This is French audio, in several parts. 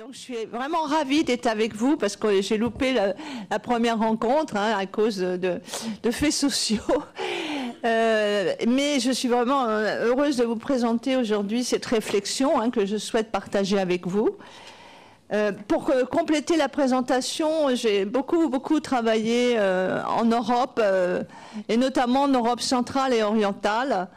Donc je suis vraiment ravie d'être avec vous parce que j'ai loupé la première rencontre à cause de faits sociaux. Mais je suis vraiment heureuse de vous présenter aujourd'hui cette réflexion que je souhaite partager avec vous. Pour compléter la présentation, j'ai beaucoup travaillé en Europe et notamment en Europe centrale et orientale.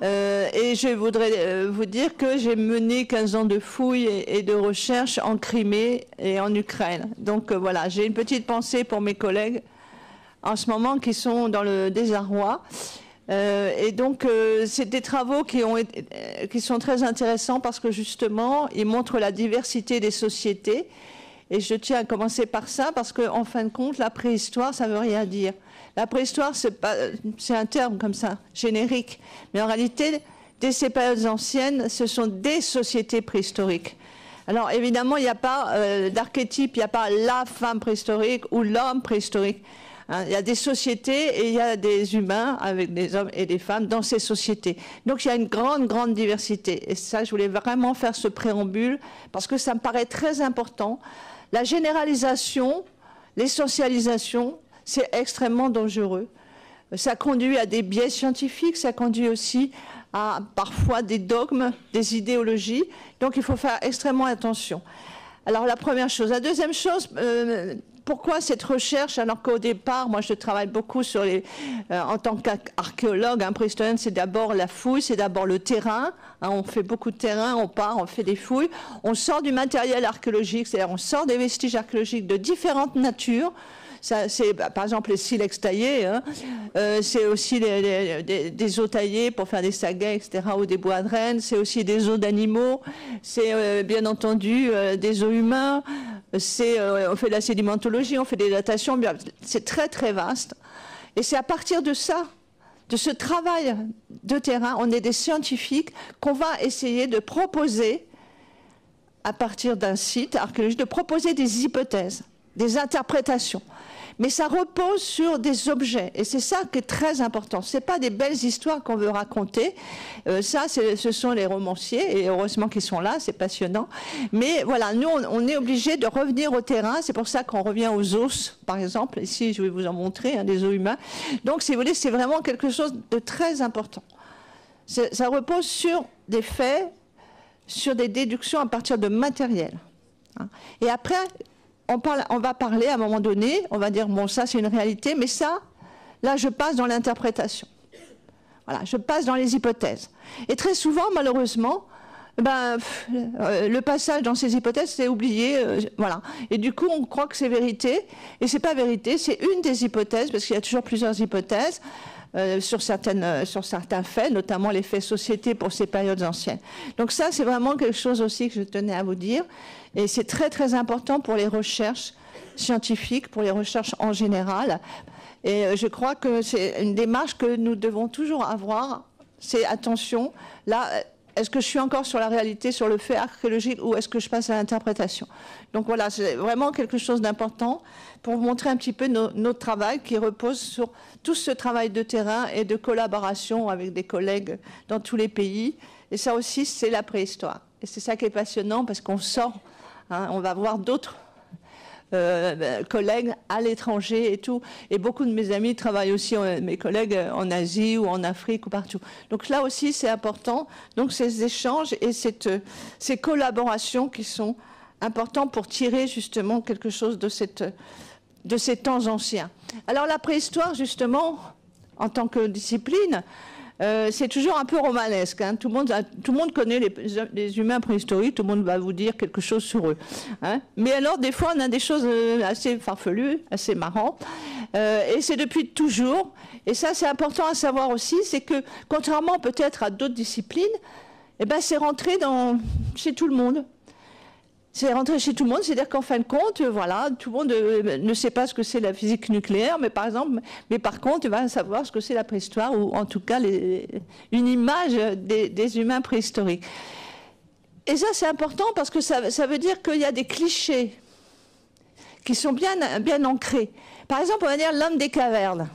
Et je voudrais vous dire que j'ai mené 15 ans de fouilles et de recherche en Crimée et en Ukraine. Donc voilà, j'ai une petite pensée pour mes collègues en ce moment qui sont dans le désarroi. Et donc c'est des travaux qui sont très intéressants parce que justement ils montrent la diversité des sociétés. Et je tiens à commencer par ça parce qu'en fin de compte, la préhistoire, ça ne veut rien dire. La préhistoire, c'est un terme comme ça, générique. Mais en réalité, dès ces périodes anciennes, ce sont des sociétés préhistoriques. Alors évidemment, il n'y a pas d'archétype, il n'y a pas la femme préhistorique ou l'homme préhistorique. Il y a des sociétés et il y a des humains avec des hommes et des femmes dans ces sociétés. Donc il y a une grande diversité. Et ça, je voulais vraiment faire ce préambule parce que ça me paraît très important. La généralisation, l'essentialisation, c'est extrêmement dangereux. Ça conduit à des biais scientifiques, ça conduit aussi à parfois des dogmes, des idéologies. Donc il faut faire extrêmement attention. Alors la première chose. La deuxième chose, pourquoi cette recherche alors qu'au départ, moi je travaille beaucoup sur en tant qu'archéologue, préhistorien, c'est d'abord la fouille, c'est d'abord le terrain. On fait beaucoup de terrain, on part, on fait des fouilles, on sort du matériel archéologique, c'est-à-dire on sort des vestiges archéologiques de différentes natures. C'est par exemple les silex taillés, c'est aussi des os taillés pour faire des saguets, etc., ou des bois de rennes, c'est aussi des os d'animaux, c'est bien entendu des os humains, on fait de la sédimentologie, on fait des datations, c'est très vaste. Et c'est à partir de ça, de ce travail de terrain, on est des scientifiques, qu'on va essayer de proposer, à partir d'un site archéologique, de proposer des hypothèses, des interprétations. Mais ça repose sur des objets, et c'est ça qui est très important. Ce n'est pas des belles histoires qu'on veut raconter, ce sont les romanciers, et heureusement qu'ils sont là, c'est passionnant. Mais voilà, nous, on est obligés de revenir au terrain, c'est pour ça qu'on revient aux os, par exemple. Ici, je vais vous en montrer, des os humains. Donc, si vous voulez, c'est vraiment quelque chose de très important. Ça repose sur des faits, sur des déductions à partir de matériel. Et après, on va parler à un moment donné, on va dire, bon, ça c'est une réalité, mais ça, là je passe dans l'interprétation. Voilà, je passe dans les hypothèses. Et très souvent, malheureusement, le passage dans ces hypothèses, c'est oublié, voilà. Et du coup, on croit que c'est vérité, et c'est pas vérité, c'est une des hypothèses, parce qu'il y a toujours plusieurs hypothèses, sur certains faits, notamment les faits société pour ces périodes anciennes. Donc ça, c'est vraiment quelque chose aussi que je tenais à vous dire. Et c'est très important pour les recherches scientifiques, pour les recherches en général. Et je crois que c'est une démarche que nous devons toujours avoir. C'est attention, là, est-ce que je suis encore sur la réalité, sur le fait archéologique, ou est-ce que je passe à l'interprétation? Donc voilà, c'est vraiment quelque chose d'important pour vous montrer un petit peu notre travail qui repose sur tout ce travail de terrain et de collaboration avec des collègues dans tous les pays. Et ça aussi, c'est la préhistoire. Et c'est ça qui est passionnant parce qu'on sort, on va voir d'autres collègues à l'étranger et tout. Et beaucoup de mes amis travaillent aussi, mes collègues, en Asie ou en Afrique ou partout. Donc là aussi, c'est important. Donc ces échanges et ces collaborations qui sont importants pour tirer justement quelque chose de ces temps anciens. Alors la préhistoire, justement, en tant que discipline, c'est toujours un peu romanesque. Tout le monde connaît les humains préhistoriques, tout le monde va vous dire quelque chose sur eux. Mais alors, des fois, on a des choses assez farfelues, assez marrantes. Et c'est depuis toujours. Et ça, c'est important à savoir aussi, c'est que, contrairement peut-être à d'autres disciplines, c'est rentré chez tout le monde. C'est rentré chez tout le monde, c'est-à-dire qu'en fin de compte, voilà, tout le monde ne sait pas ce que c'est la physique nucléaire, mais par contre, il va savoir ce que c'est la préhistoire, ou en tout cas une image des humains préhistoriques. Et ça, c'est important parce que ça veut dire qu'il y a des clichés qui sont bien ancrés. Par exemple, on va dire l'homme des cavernes.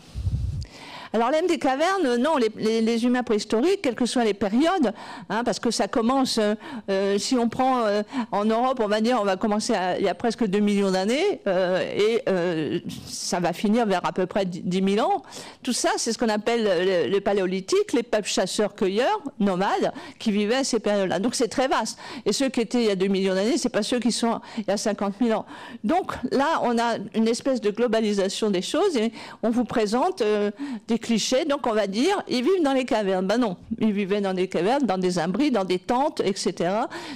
Alors l'homme des cavernes, non, les humains préhistoriques, quelles que soient les périodes, hein, parce que ça commence, si on prend en Europe, on va dire, on va commencer il y a presque 2 millions d'années, et ça va finir vers à peu près 10 000 ans. Tout ça, c'est ce qu'on appelle le paléolithique, les peuples chasseurs-cueilleurs, nomades, qui vivaient à ces périodes-là. Donc c'est très vaste. Et ceux qui étaient il y a 2 millions d'années, c'est pas ceux qui sont il y a 50 000 ans. Donc là, on a une espèce de globalisation des choses et on vous présente des clichés. Donc on va dire, ils vivent dans les cavernes. Ben non, ils vivaient dans des cavernes, dans des abris, dans des tentes, etc.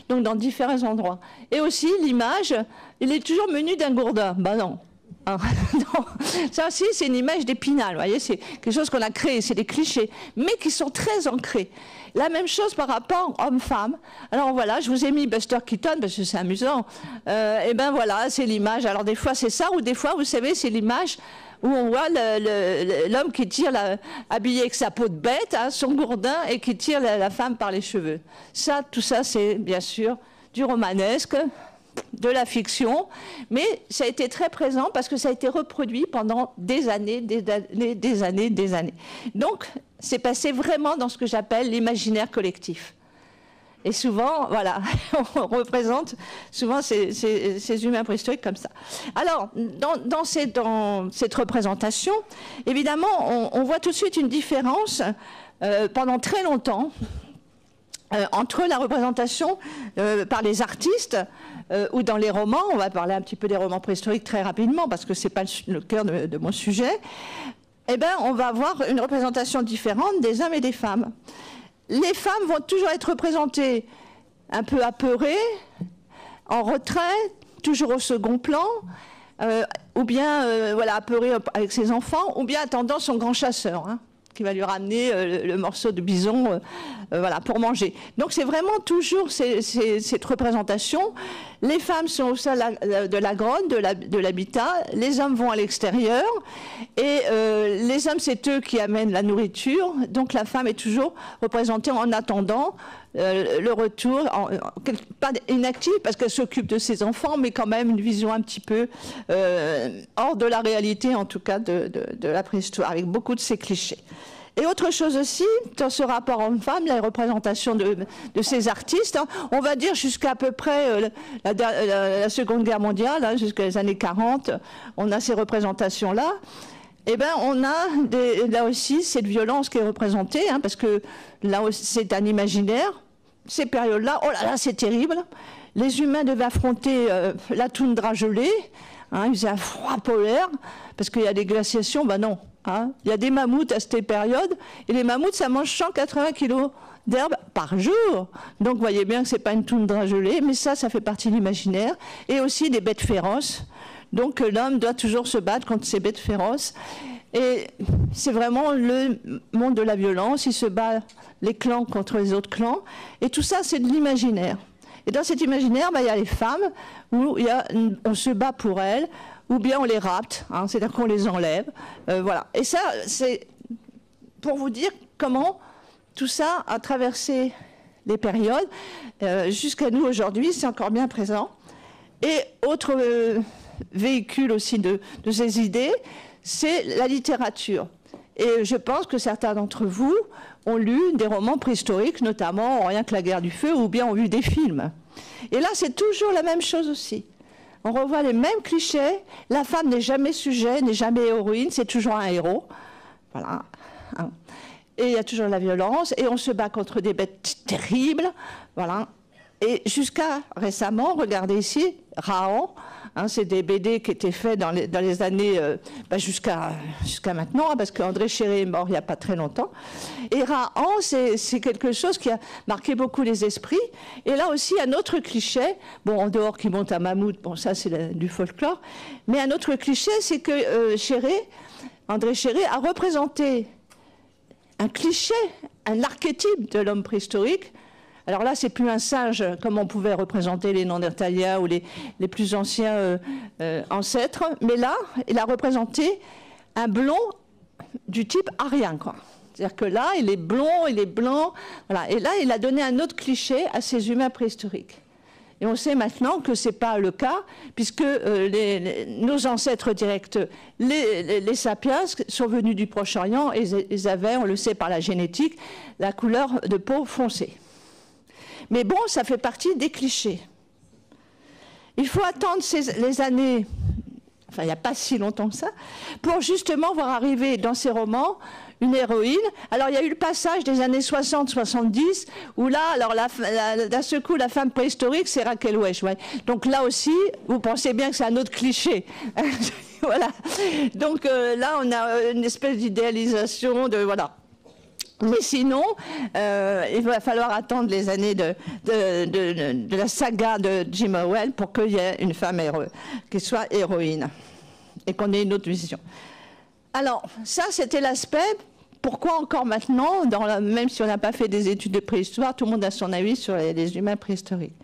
Donc dans différents endroits. Et aussi l'image, il est toujours menu d'un gourdin. Ben non. Ah, non. Ça aussi, c'est une image d'Épinal. Vous voyez, c'est quelque chose qu'on a créé, c'est des clichés, mais qui sont très ancrés. La même chose par rapport homme-femme. Alors voilà, je vous ai mis Buster Keaton parce que c'est amusant. Et ben voilà, c'est l'image. Alors des fois c'est ça, ou des fois, vous savez, c'est l'image où on voit l'homme qui tire, habillé avec sa peau de bête, hein, son gourdin, et qui tire la femme par les cheveux. Ça, tout ça, c'est bien sûr du romanesque, de la fiction, mais ça a été très présent parce que ça a été reproduit pendant des années, des années. Donc, c'est passé vraiment dans ce que j'appelle l'imaginaire collectif. Et souvent, voilà, on représente souvent ces humains préhistoriques comme ça. Alors, dans cette représentation, évidemment, on voit tout de suite une différence pendant très longtemps entre la représentation par les artistes ou dans les romans. On va parler un petit peu des romans préhistoriques très rapidement parce que ce n'est pas le cœur de mon sujet. Eh bien, on va avoir une représentation différente des hommes et des femmes. Les femmes vont toujours être représentées un peu apeurées, en retrait, toujours au second plan, ou bien voilà, apeurées avec ses enfants, ou bien attendant son grand chasseur, hein, qui va lui ramener le morceau de bison voilà, pour manger. Donc c'est vraiment toujours cette représentation. Les femmes sont au sein de la grotte, de l'habitat, les hommes vont à l'extérieur, et les hommes, c'est eux qui amènent la nourriture, donc la femme est toujours représentée en attendant le retour, pas inactive parce qu'elle s'occupe de ses enfants, mais quand même une vision un petit peu hors de la réalité, en tout cas de la préhistoire, avec beaucoup de ces clichés. Et autre chose aussi, dans ce rapport homme-femme, la représentation de ces artistes, hein, on va dire jusqu'à peu près la Seconde Guerre mondiale, hein, jusqu'à les années 40, on a ces représentations-là. Eh bien, on a là aussi cette violence qui est représentée, hein, parce que là aussi, c'est un imaginaire. Ces périodes-là, oh là là, c'est terrible. Les humains devaient affronter la toundra gelée, hein, il faisait un froid polaire, parce qu'il y a des glaciations, ben non. Hein. Il y a des mammouths à cette période, et les mammouths, ça mange 180 kilos d'herbe par jour. Donc, vous voyez bien que ce n'est pas une toundra gelée, mais ça fait partie de l'imaginaire. Et aussi des bêtes féroces. Donc, l'homme doit toujours se battre contre ces bêtes féroces. Et c'est vraiment le monde de la violence. Il se bat les clans contre les autres clans. Et tout ça, c'est de l'imaginaire. Et dans cet imaginaire, il y a les femmes, où on se bat pour elles, ou bien on les rapte, hein, c'est-à-dire qu'on les enlève. Voilà. Et ça, c'est pour vous dire comment tout ça a traversé les périodes. Jusqu'à nous aujourd'hui, c'est encore bien présent. Et autre véhicule aussi de ces idées, c'est la littérature. Et je pense que certains d'entre vous ont lu des romans préhistoriques, notamment Rien que la guerre du feu, ou bien ont vu des films. Et là, c'est toujours la même chose aussi. On revoit les mêmes clichés. La femme n'est jamais sujet, n'est jamais héroïne, c'est toujours un héros. Voilà. Et il y a toujours la violence, et on se bat contre des bêtes terribles. Voilà. Et jusqu'à récemment, regardez ici, Rahan, hein, c'est des BD qui étaient faits dans les années, jusqu'à maintenant, hein, parce qu'André Chéret est mort il n'y a pas très longtemps. Et Rahan, c'est quelque chose qui a marqué beaucoup les esprits. Et là aussi, un autre cliché, bon, en dehors qui monte un mammouth, bon, ça c'est du folklore, mais un autre cliché, c'est que André Chéret a représenté un cliché, un archétype de l'homme préhistorique. Alors là, c'est plus un singe comme on pouvait représenter les Néandertaliens ou les plus anciens ancêtres, mais là, il a représenté un blond du type arien, quoi. C'est-à-dire que là, il est blond, il est blanc, voilà. Et là, il a donné un autre cliché à ces humains préhistoriques. Et on sait maintenant que ce n'est pas le cas, puisque nos ancêtres directs, les sapiens, sont venus du Proche-Orient et ils avaient, on le sait par la génétique, la couleur de peau foncée. Mais bon, ça fait partie des clichés. Il faut attendre les années, enfin il n'y a pas si longtemps que ça, pour justement voir arriver dans ces romans une héroïne. Alors il y a eu le passage des années 60-70, où là, alors d'un seul coup, la femme préhistorique, c'est Raquel Welch. Ouais. Donc là aussi, vous pensez bien que c'est un autre cliché. Voilà. Donc là, on a une espèce d'idéalisation de... Voilà. Mais sinon, il va falloir attendre les années de la saga de Jim Orwell pour qu'il y ait une femme qui soit héroïne et qu'on ait une autre vision. Alors, ça, c'était l'aspect. Pourquoi encore maintenant, même si on n'a pas fait des études de préhistoire, tout le monde a son avis sur les humains préhistoriques.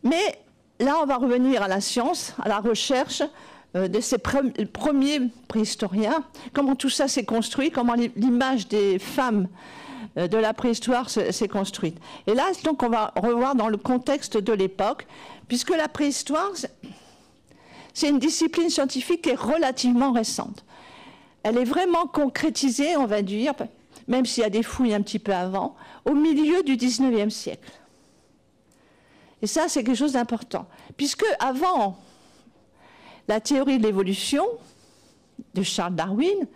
Mais là, on va revenir à la science, à la recherche de ces premiers préhistoriens, comment tout ça s'est construit, comment l'image des femmes de la préhistoire s'est construite. Et là, donc, on va revoir dans le contexte de l'époque, puisque la préhistoire, c'est une discipline scientifique qui est relativement récente. Elle est vraiment concrétisée, on va dire, même s'il y a des fouilles un petit peu avant, au milieu du 19e siècle. Et ça, c'est quelque chose d'important. Puisque avant la théorie de l'évolution de Charles Darwin,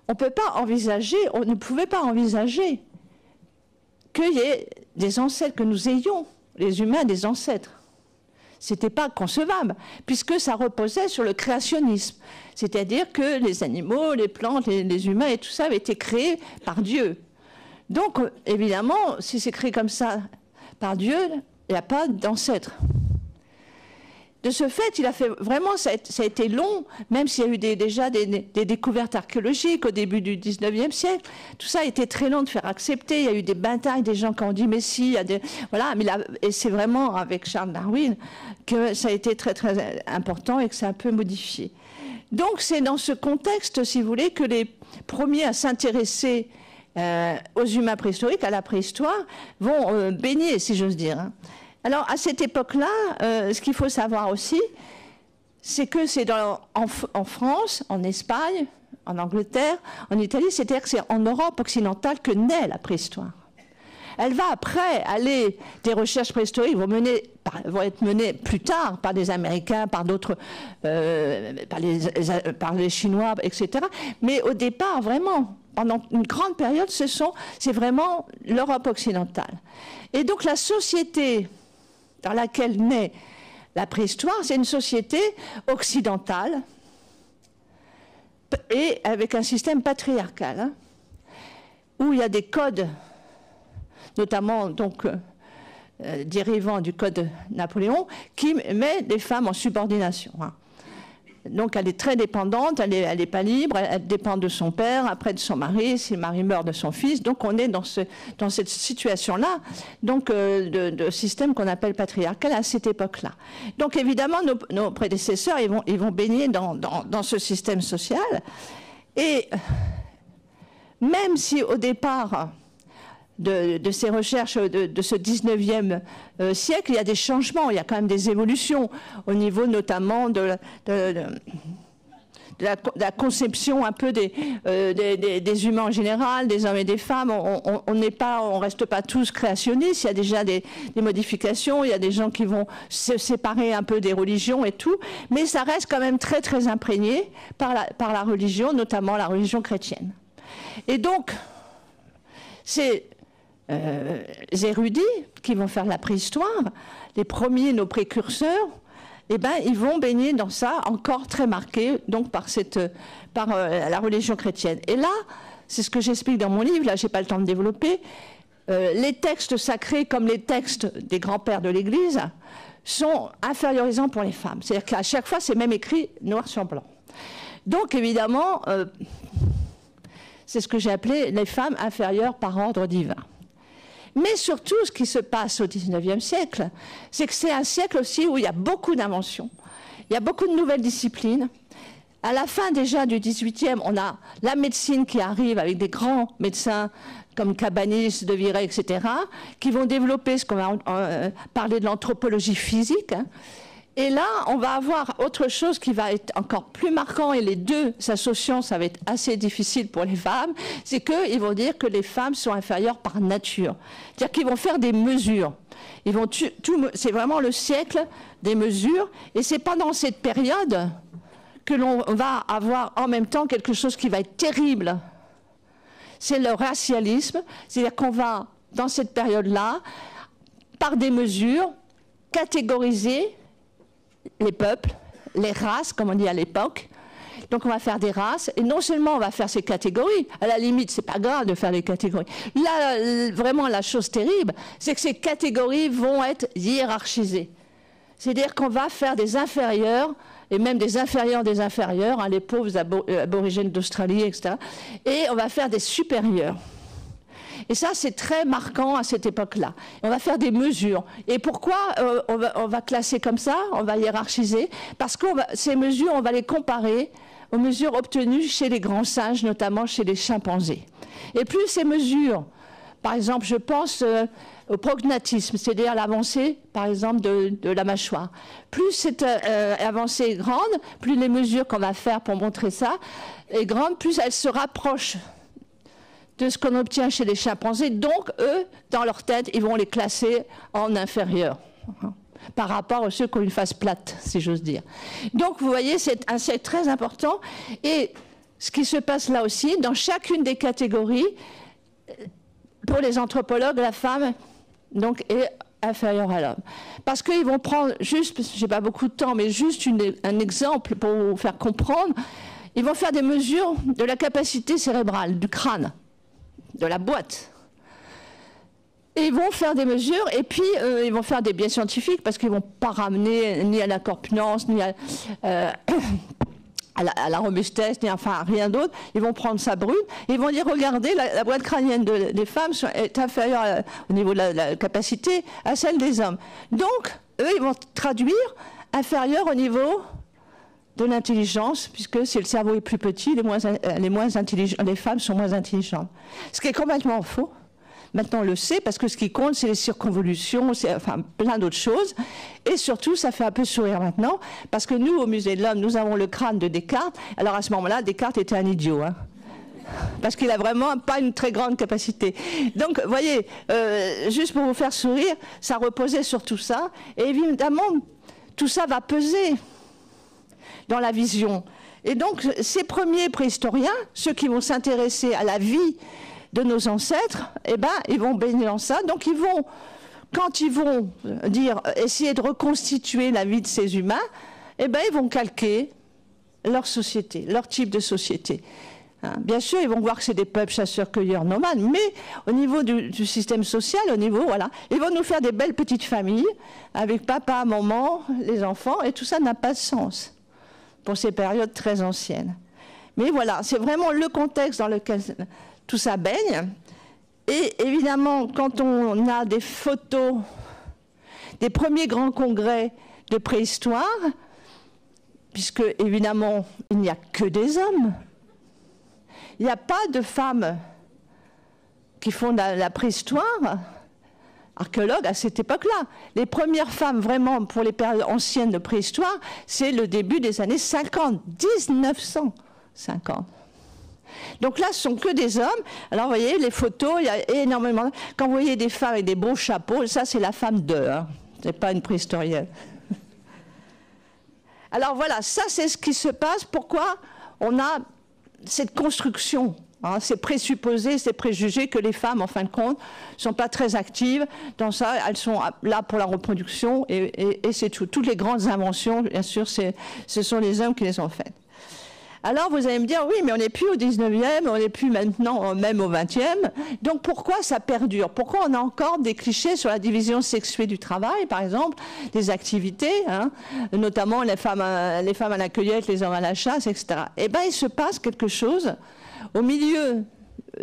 on ne pouvait pas envisager qu'il y ait des ancêtres, que nous ayons, les humains, des ancêtres. Ce n'était pas concevable, puisque ça reposait sur le créationnisme. C'est-à-dire que les animaux, les plantes, les humains et tout ça avaient été créés par Dieu. Donc, évidemment, si c'est créé comme ça par Dieu, il n'y a pas d'ancêtre. De ce fait, il a fait vraiment, ça a été long, même s'il y a eu déjà des découvertes archéologiques au début du 19e siècle. Tout ça a été très long de faire accepter. Il y a eu des batailles, des gens qui ont dit mais si, il y a des... Voilà, mais et c'est vraiment avec Charles Darwin que ça a été très très important et que c'est un peu modifié. Donc c'est dans ce contexte, si vous voulez, que les premiers à s'intéresser aux humains préhistoriques, à la préhistoire, vont baigner, si j'ose dire. Hein. Alors, à cette époque-là, ce qu'il faut savoir aussi, c'est que c'est en France, en Espagne, en Angleterre, en Italie, c'est-à-dire que c'est en Europe occidentale que naît la préhistoire. Elle va après aller, des recherches préhistoriques vont être menées plus tard par des Américains, par d'autres, par les Chinois, etc. Mais au départ, vraiment, pendant une grande période, c'est vraiment l'Europe occidentale. Et donc la société dans laquelle naît la préhistoire, c'est une société occidentale et avec un système patriarcal, hein, où il y a des codes, notamment donc dérivant du code de Napoléon, qui met les femmes en subordination. Hein. Donc elle est très dépendante, elle n'est pas libre, elle dépend de son père, après de son mari, si le mari meurt de son fils. Donc on est dans cette situation-là, donc de système qu'on appelle patriarcal à cette époque-là. Donc évidemment, nos prédécesseurs, ils vont baigner dans ce système social. Et même si au départ de ces recherches de ce 19e siècle, il y a des changements, il y a quand même des évolutions au niveau notamment de la conception un peu des humains en général, des hommes et des femmes. On reste pas tous créationnistes, il y a déjà des modifications, il y a des gens qui vont se séparer un peu des religions et tout, mais ça reste quand même très très imprégné par la religion, notamment la religion chrétienne. Et donc, c'est les érudits qui vont faire la préhistoire, les premiers, nos précurseurs, eh ben, ils vont baigner dans ça, encore très marqué, donc par la religion chrétienne. Et là, c'est ce que j'explique dans mon livre, là, j'ai pas le temps de développer, les textes sacrés, comme les textes des grands-pères de l'Église, sont infériorisants pour les femmes. C'est-à-dire qu'à chaque fois, c'est même écrit noir sur blanc. Donc, évidemment, c'est ce que j'ai appelé les femmes inférieures par ordre divin. Mais surtout, ce qui se passe au XIXe siècle, c'est que c'est un siècle aussi où il y a beaucoup d'inventions, il y a beaucoup de nouvelles disciplines. À la fin déjà du XVIIIe, on a la médecine qui arrive avec des grands médecins comme Cabanis, De Virey, etc., qui vont développer ce qu'on va parler de l'anthropologie physique. Hein. Et là, on va avoir autre chose qui va être encore plus marquant, et les deux s'associant, ça va être assez difficile pour les femmes, c'est qu'ils vont dire que les femmes sont inférieures par nature. C'est-à-dire qu'ils vont faire des mesures. C'est vraiment le siècle des mesures, et c'est pendant cette période que l'on va avoir en même temps quelque chose qui va être terrible. C'est le racialisme, c'est-à-dire qu'on va, dans cette période-là, par des mesures, catégoriser les peuples, les races, comme on dit à l'époque. Donc on va faire des races, et non seulement on va faire ces catégories, à la limite c'est pas grave de faire des catégories. Là, vraiment la chose terrible, c'est que ces catégories vont être hiérarchisées. C'est-à-dire qu'on va faire des inférieurs, et même des inférieurs, hein, les pauvres aborigènes d'Australie, etc. Et on va faire des supérieurs. Et ça, c'est très marquant à cette époque-là. On va faire des mesures. Et pourquoi on va classer comme ça, on va hiérarchiser? Parce que ces mesures, on va les comparer aux mesures obtenues chez les grands singes, notamment chez les chimpanzés. Et plus ces mesures, par exemple, je pense au prognatisme, c'est-à-dire l'avancée, par exemple, de la mâchoire. Plus cette avancée est grande, plus les mesures qu'on va faire pour montrer ça est grande, plus elle se rapproche de ce qu'on obtient chez les chimpanzés. Donc, eux, dans leur tête, ils vont les classer en inférieurs, par rapport à ceux qui ont une face plate, si j'ose dire. Donc, vous voyez, c'est un siècle très important. Et ce qui se passe là aussi, dans chacune des catégories, pour les anthropologues, la femme donc, est inférieure à l'homme. Parce qu'ils vont prendre, juste, je n'ai pas beaucoup de temps, mais juste un exemple pour vous faire comprendre, ils vont faire des mesures de la capacité cérébrale, du crâne, de la boîte. Et ils vont faire des mesures, et puis ils vont faire des biais scientifiques, parce qu'ils ne vont pas ramener ni à la corpulence, ni à la robustesse, ni enfin rien d'autre. Ils vont prendre ça brune, et ils vont dire, regardez, la boîte crânienne des femmes est inférieure au niveau de la capacité à celle des hommes. Donc, eux, ils vont traduire inférieure au niveau de l'intelligence, puisque si le cerveau est plus petit, les femmes sont moins intelligentes. Ce qui est complètement faux. Maintenant, on le sait, parce que ce qui compte, c'est les circonvolutions, c'est enfin plein d'autres choses. Et surtout, ça fait un peu sourire maintenant, parce que nous, au Musée de l'Homme, nous avons le crâne de Descartes. Alors à ce moment-là, Descartes était un idiot, hein, parce qu'il n'a vraiment pas une très grande capacité. Donc, vous voyez, juste pour vous faire sourire, ça reposait sur tout ça. Et évidemment, tout ça va peser dans la vision. Et donc, ces premiers préhistoriens, ceux qui vont s'intéresser à la vie de nos ancêtres, eh ben, ils vont baigner dans ça. Donc, quand ils vont essayer de reconstituer la vie de ces humains, eh ben, ils vont calquer leur société, leur type de société. Hein, bien sûr, ils vont voir que c'est des peuples chasseurs-cueilleurs nomades, mais au niveau du système social, voilà, ils vont nous faire des belles petites familles avec papa, maman, les enfants, et tout ça n'a pas de sens pour ces périodes très anciennes. Mais voilà, c'est vraiment le contexte dans lequel tout ça baigne. Et évidemment, quand on a des photos des premiers grands congrès de préhistoire, puisque évidemment, il n'y a que des hommes, il n'y a pas de femmes qui font de la préhistoire, archéologues à cette époque-là. Les premières femmes vraiment pour les périodes anciennes de préhistoire, c'est le début des années 50, 1950. Donc là, ce sont que des hommes. Alors, vous voyez, les photos, il y a énormément... Quand vous voyez des femmes avec des beaux chapeaux, ça, c'est la femme d'eux, hein. Ce n'est pas une préhistorienne. Alors voilà, ça, c'est ce qui se passe. Pourquoi on a cette construction, hein, ces présupposés, ces préjugés que les femmes, en fin de compte, ne sont pas très actives. Dans ça, elles sont là pour la reproduction et c'est tout. Toutes les grandes inventions, bien sûr, ce sont les hommes qui les ont faites. Alors vous allez me dire, oui, mais on n'est plus au 19e, on n'est plus maintenant même au 20e. Donc pourquoi ça perdure? Pourquoi on a encore des clichés sur la division sexuée du travail, par exemple, des activités, hein, notamment les femmes à la cueillette, les hommes à la chasse, etc. Eh bien, il se passe quelque chose au milieu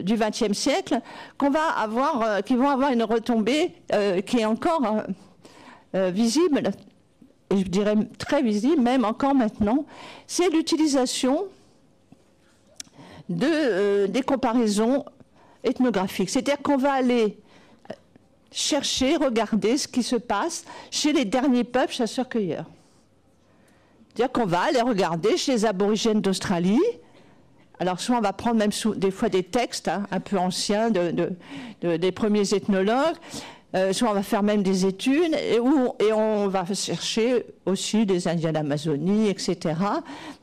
du XXe siècle qui vont avoir une retombée qui est encore visible et je dirais très visible, même encore maintenant, c'est l'utilisation des comparaisons ethnographiques. C'est-à-dire qu'on va aller chercher, regarder ce qui se passe chez les derniers peuples chasseurs-cueilleurs. C'est-à-dire qu'on va aller regarder chez les aborigènes d'Australie. Alors soit on va prendre même des fois des textes un peu anciens des premiers ethnologues, soit on va faire même des études, et on va chercher aussi des Indiens d'Amazonie, etc.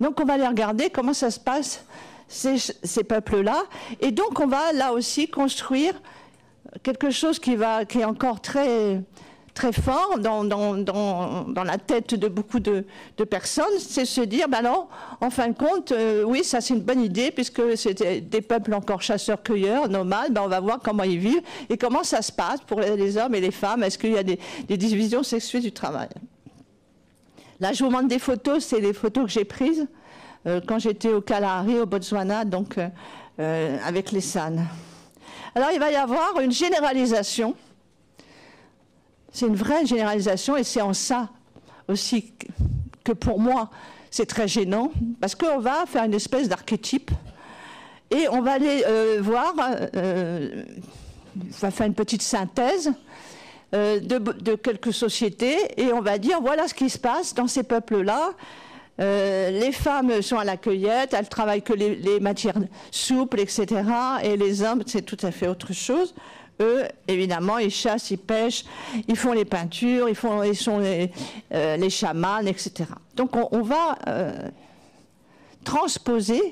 Donc on va aller regarder comment ça se passe ces peuples-là, et donc on va là aussi construire quelque chose qui est encore très, très fort dans la tête de beaucoup de personnes, c'est se dire, ben alors, en fin de compte, oui, ça c'est une bonne idée, puisque c'était des peuples encore chasseurs-cueilleurs, nomades, ben on va voir comment ils vivent et comment ça se passe pour les hommes et les femmes, est-ce qu'il y a des divisions sexuées du travail. Là, je vous montre des photos, c'est les photos que j'ai prises quand j'étais au Kalahari, au Botswana, donc avec les San. Alors, il va y avoir une généralisation. C'est une vraie généralisation, et c'est en ça aussi que pour moi, c'est très gênant, parce qu'on va faire une espèce d'archétype, et on va aller voir, on va faire une petite synthèse de quelques sociétés, et on va dire, voilà ce qui se passe dans ces peuples-là. Les femmes sont à la cueillette, elles travaillent que les matières souples, etc. Et les hommes, c'est tout à fait autre chose. Eux, évidemment, ils chassent, ils pêchent, ils font les peintures, ils sont les chamans, etc. Donc on va transposer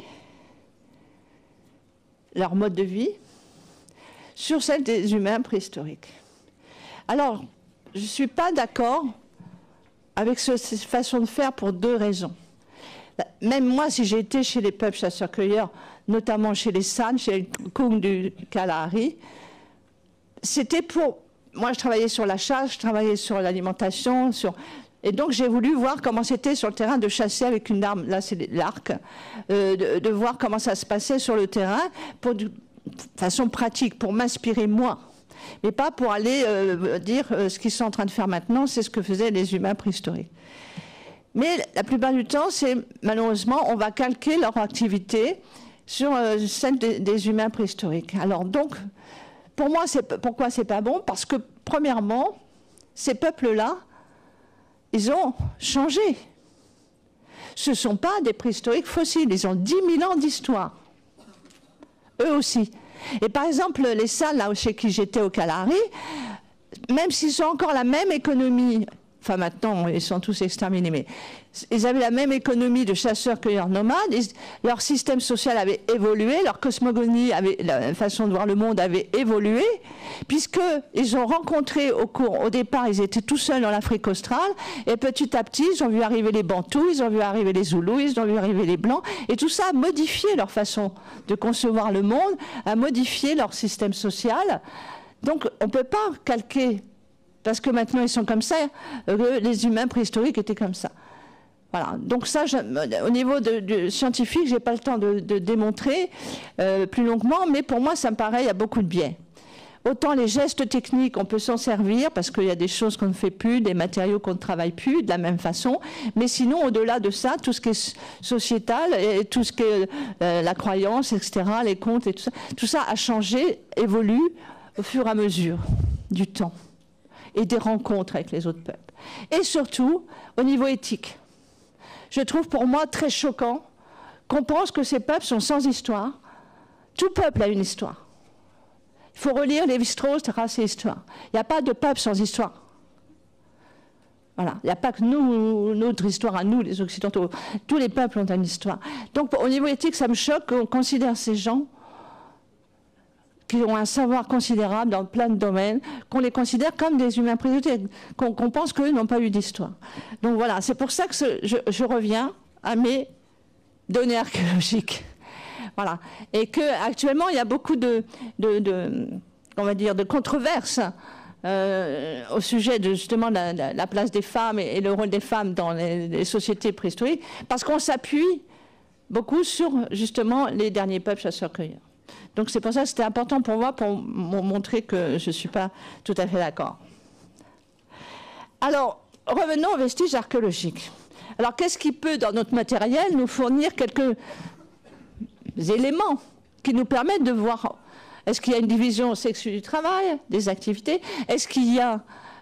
leur mode de vie sur celle des humains préhistoriques. Alors, je ne suis pas d'accord avec cette façon de faire pour deux raisons. Même moi, si j'ai été chez les peuples chasseurs-cueilleurs, notamment chez les San, chez les Kung du Kalahari, c'était pour... Moi, je travaillais sur la chasse, je travaillais sur l'alimentation, et donc j'ai voulu voir comment c'était sur le terrain de chasser avec une arme, là c'est l'arc, de voir comment ça se passait sur le terrain, de façon pratique, pour m'inspirer moi. Mais pas pour aller dire ce qu'ils sont en train de faire maintenant, c'est ce que faisaient les humains préhistoriques. Mais la plupart du temps, c'est malheureusement, on va calquer leur activité sur celle des humains préhistoriques. Alors donc, pour moi, pourquoi c'est pas bon? Parce que, premièrement, ces peuples-là, ils ont changé. Ce ne sont pas des préhistoriques fossiles, ils ont 10 000 ans d'histoire. Eux aussi. Et par exemple, les San, là chez qui j'étais au Kalahari, même s'ils ont encore la même économie, enfin maintenant ils sont tous exterminés, mais ils avaient la même économie de chasseurs-cueilleurs nomades, leur système social avait évolué, leur cosmogonie, la façon de voir le monde avait évolué, puisqu'ils ont rencontré au départ, ils étaient tout seuls dans l'Afrique australe, et petit à petit, ils ont vu arriver les Bantous, ils ont vu arriver les Zoulous, ils ont vu arriver les Blancs, et tout ça a modifié leur façon de concevoir le monde, a modifié leur système social. Donc on ne peut pas calquer, parce que maintenant ils sont comme ça, que les humains préhistoriques étaient comme ça. Voilà. Donc ça, au niveau scientifique, je n'ai pas le temps de démontrer plus longuement, mais pour moi, ça me paraît, il y a beaucoup de biais. Autant les gestes techniques, on peut s'en servir, parce qu'il y a des choses qu'on ne fait plus, des matériaux qu'on ne travaille plus de la même façon, mais sinon, au-delà de ça, tout ce qui est sociétal, et tout ce qui est la croyance, etc., les contes, et tout ça a changé, évolue au fur et à mesure du temps, et des rencontres avec les autres peuples. Et surtout, au niveau éthique. Je trouve pour moi très choquant qu'on pense que ces peuples sont sans histoire. Tout peuple a une histoire. Il faut relire Lévi-Strauss, Race et Histoire. Il n'y a pas de peuple sans histoire. Voilà. Il n'y a pas que notre histoire à nous, les Occidentaux. Tous les peuples ont une histoire. Donc au niveau éthique, ça me choque qu'on considère ces gens qui ont un savoir considérable dans plein de domaines, qu'on les considère comme des humains préhistoriques, qu'on pense qu'eux n'ont pas eu d'histoire. Donc voilà, c'est pour ça que je reviens à mes données archéologiques. Voilà. Et qu'actuellement, il y a beaucoup on va dire, de controverses au sujet de justement la place des femmes et le rôle des femmes dans les sociétés préhistoriques, parce qu'on s'appuie beaucoup sur justement les derniers peuples chasseurs-cueilleurs. Donc c'est pour ça que c'était important pour moi, pour montrer que je ne suis pas tout à fait d'accord. Alors, revenons aux vestiges archéologiques. Alors, qu'est-ce qui peut, dans notre matériel, nous fournir quelques éléments qui nous permettent de voir, est-ce qu'il y a une division sexuelle du travail, des activités? Est-ce qu'il y a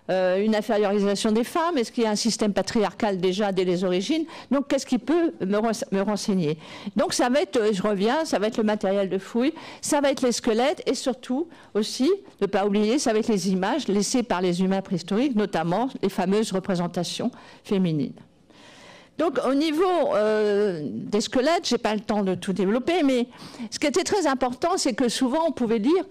une infériorisation des femmes? Est-ce qu'il y a un système patriarcal déjà dès les origines? Donc, qu'est-ce qui peut me renseigner? Donc, ça va être, je reviens, ça va être le matériel de fouille, ça va être les squelettes et surtout aussi, ne pas oublier, ça va être les images laissées par les humains préhistoriques, notamment les fameuses représentations féminines. Donc, au niveau des squelettes, je n'ai pas le temps de tout développer, mais ce qui était très important, c'est que souvent, on pouvait lire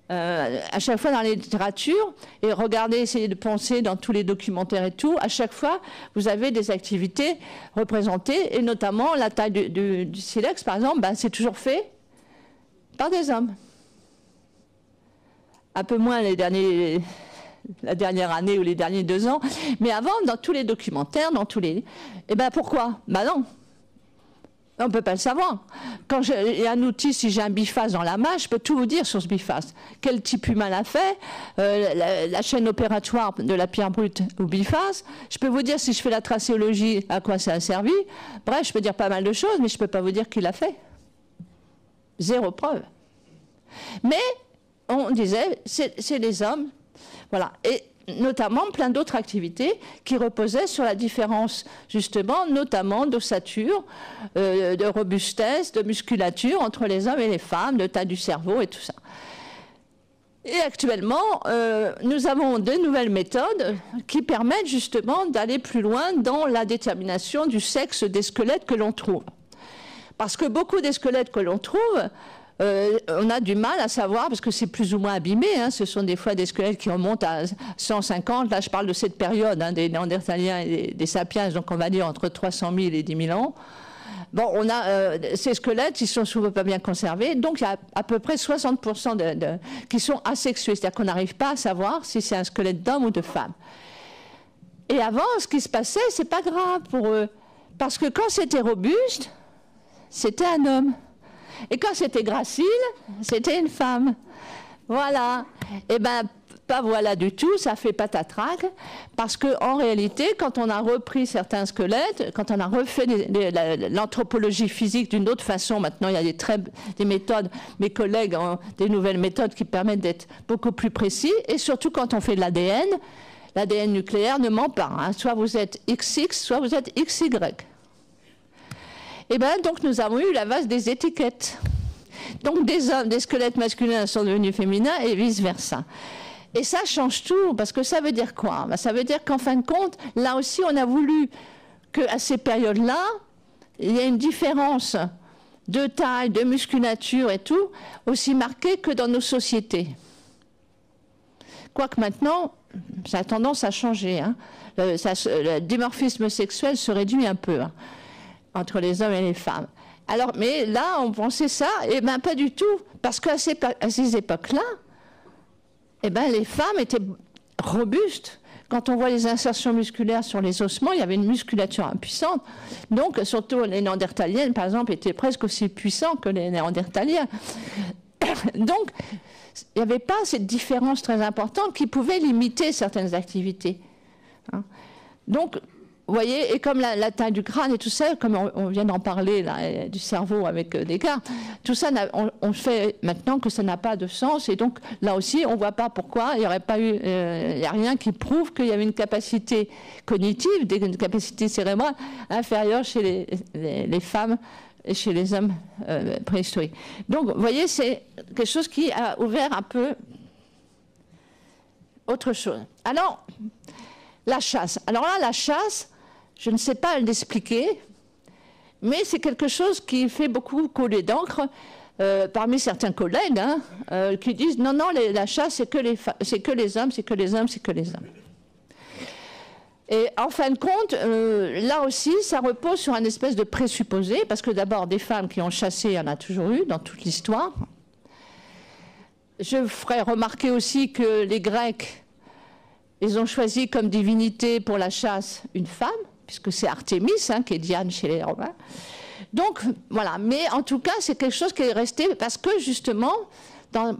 à chaque fois dans la littérature, et regardez, essayez de penser dans tous les documentaires et tout, à chaque fois, vous avez des activités représentées, et notamment la taille du silex, par exemple, ben, c'est toujours fait par des hommes. Un peu moins la dernière année ou les derniers 2 ans, mais avant, dans tous les documentaires, dans tous les... Eh bien, pourquoi? Ben non. On ne peut pas le savoir. Quand j'ai un outil, si j'ai un biface dans la main, je peux tout vous dire sur ce biface. Quel type humain l'a fait, la chaîne opératoire de la pierre brute au biface. Je peux vous dire si je fais la tracéologie, à quoi ça a servi. Bref, je peux dire pas mal de choses, mais je ne peux pas vous dire qui l'a fait. Zéro preuve. Mais on disait, c'est les hommes. Voilà. Et notamment plein d'autres activités qui reposaient sur la différence, justement, notamment d'ossature, de robustesse, de musculature entre les hommes et les femmes, de taille du cerveau et tout ça. Et actuellement, nous avons de nouvelles méthodes qui permettent justement d'aller plus loin dans la détermination du sexe des squelettes que l'on trouve. Parce que beaucoup des squelettes que l'on trouve, on a du mal à savoir, parce que c'est plus ou moins abîmé, hein, ce sont des fois des squelettes qui remontent à 150, là je parle de cette période, hein, des Néandertaliens et des Sapiens, donc on va dire entre 300 000 et 10 000 ans. Bon, on a ces squelettes, ils sont souvent pas bien conservés, donc il y a à peu près 60% qui sont asexués, c'est-à-dire qu'on n'arrive pas à savoir si c'est un squelette d'homme ou de femme. Et avant, ce qui se passait, c'est pas grave pour eux, parce que quand c'était robuste, c'était un homme. Et quand c'était gracile, c'était une femme. Voilà. Eh bien, pas voilà du tout, ça fait patatrac, parce qu'en réalité, quand on a repris certains squelettes, quand on a refait l'anthropologie physique d'une autre façon, maintenant il y a des méthodes, mes collègues ont des nouvelles méthodes qui permettent d'être beaucoup plus précis, et surtout quand on fait de l'ADN nucléaire ne ment pas, hein. Soit vous êtes XX, soit vous êtes XY. Et bien, donc, nous avons eu la vase des étiquettes. Donc, des hommes, des squelettes masculins sont devenus féminins et vice-versa. Et ça change tout, parce que ça veut dire quoi? Ben, ça veut dire qu'en fin de compte, là aussi, on a voulu qu'à ces périodes-là, il y ait une différence de taille, de musculature et tout, aussi marquée que dans nos sociétés. Quoique maintenant, ça a tendance à changer, hein. Le dimorphisme sexuel se réduit un peu, hein, entre les hommes et les femmes. Alors, mais là, on pensait ça, et bien pas du tout, parce qu'à ces époques-là, eh ben, les femmes étaient robustes. Quand on voit les insertions musculaires sur les ossements, il y avait une musculature impuissante. Donc, surtout les Néandertaliennes, par exemple, étaient presque aussi puissants que les Néandertaliens. Donc, il n'y avait pas cette différence très importante qui pouvait limiter certaines activités. Donc, vous voyez, et comme la taille du crâne et tout ça, comme on vient d'en parler, là, du cerveau avec Descartes, tout ça, on fait maintenant que ça n'a pas de sens. Et donc, là aussi, on ne voit pas pourquoi il n'y aurait pas eu, il n'y a rien qui prouve qu'il y avait une capacité cognitive, une capacité cérébrale inférieure chez les femmes et chez les hommes préhistoriques. Donc, vous voyez, c'est quelque chose qui a ouvert un peu autre chose. Alors, la chasse. Alors là, la chasse, je ne sais pas l'expliquer, mais c'est quelque chose qui fait beaucoup couler d'encre parmi certains collègues, hein, qui disent non, non, la chasse, c'est que les hommes, c'est que les hommes, c'est que les hommes. Et en fin de compte, là aussi, ça repose sur un espèce de présupposé, parce que d'abord, des femmes qui ont chassé, il y en a toujours eu dans toute l'histoire. Je ferai remarquer aussi que les Grecs, ils ont choisi comme divinité pour la chasse une femme, puisque c'est Artémis, hein, qui est Diane chez les Romains. Donc, voilà. Mais en tout cas, c'est quelque chose qui est resté, parce que justement, dans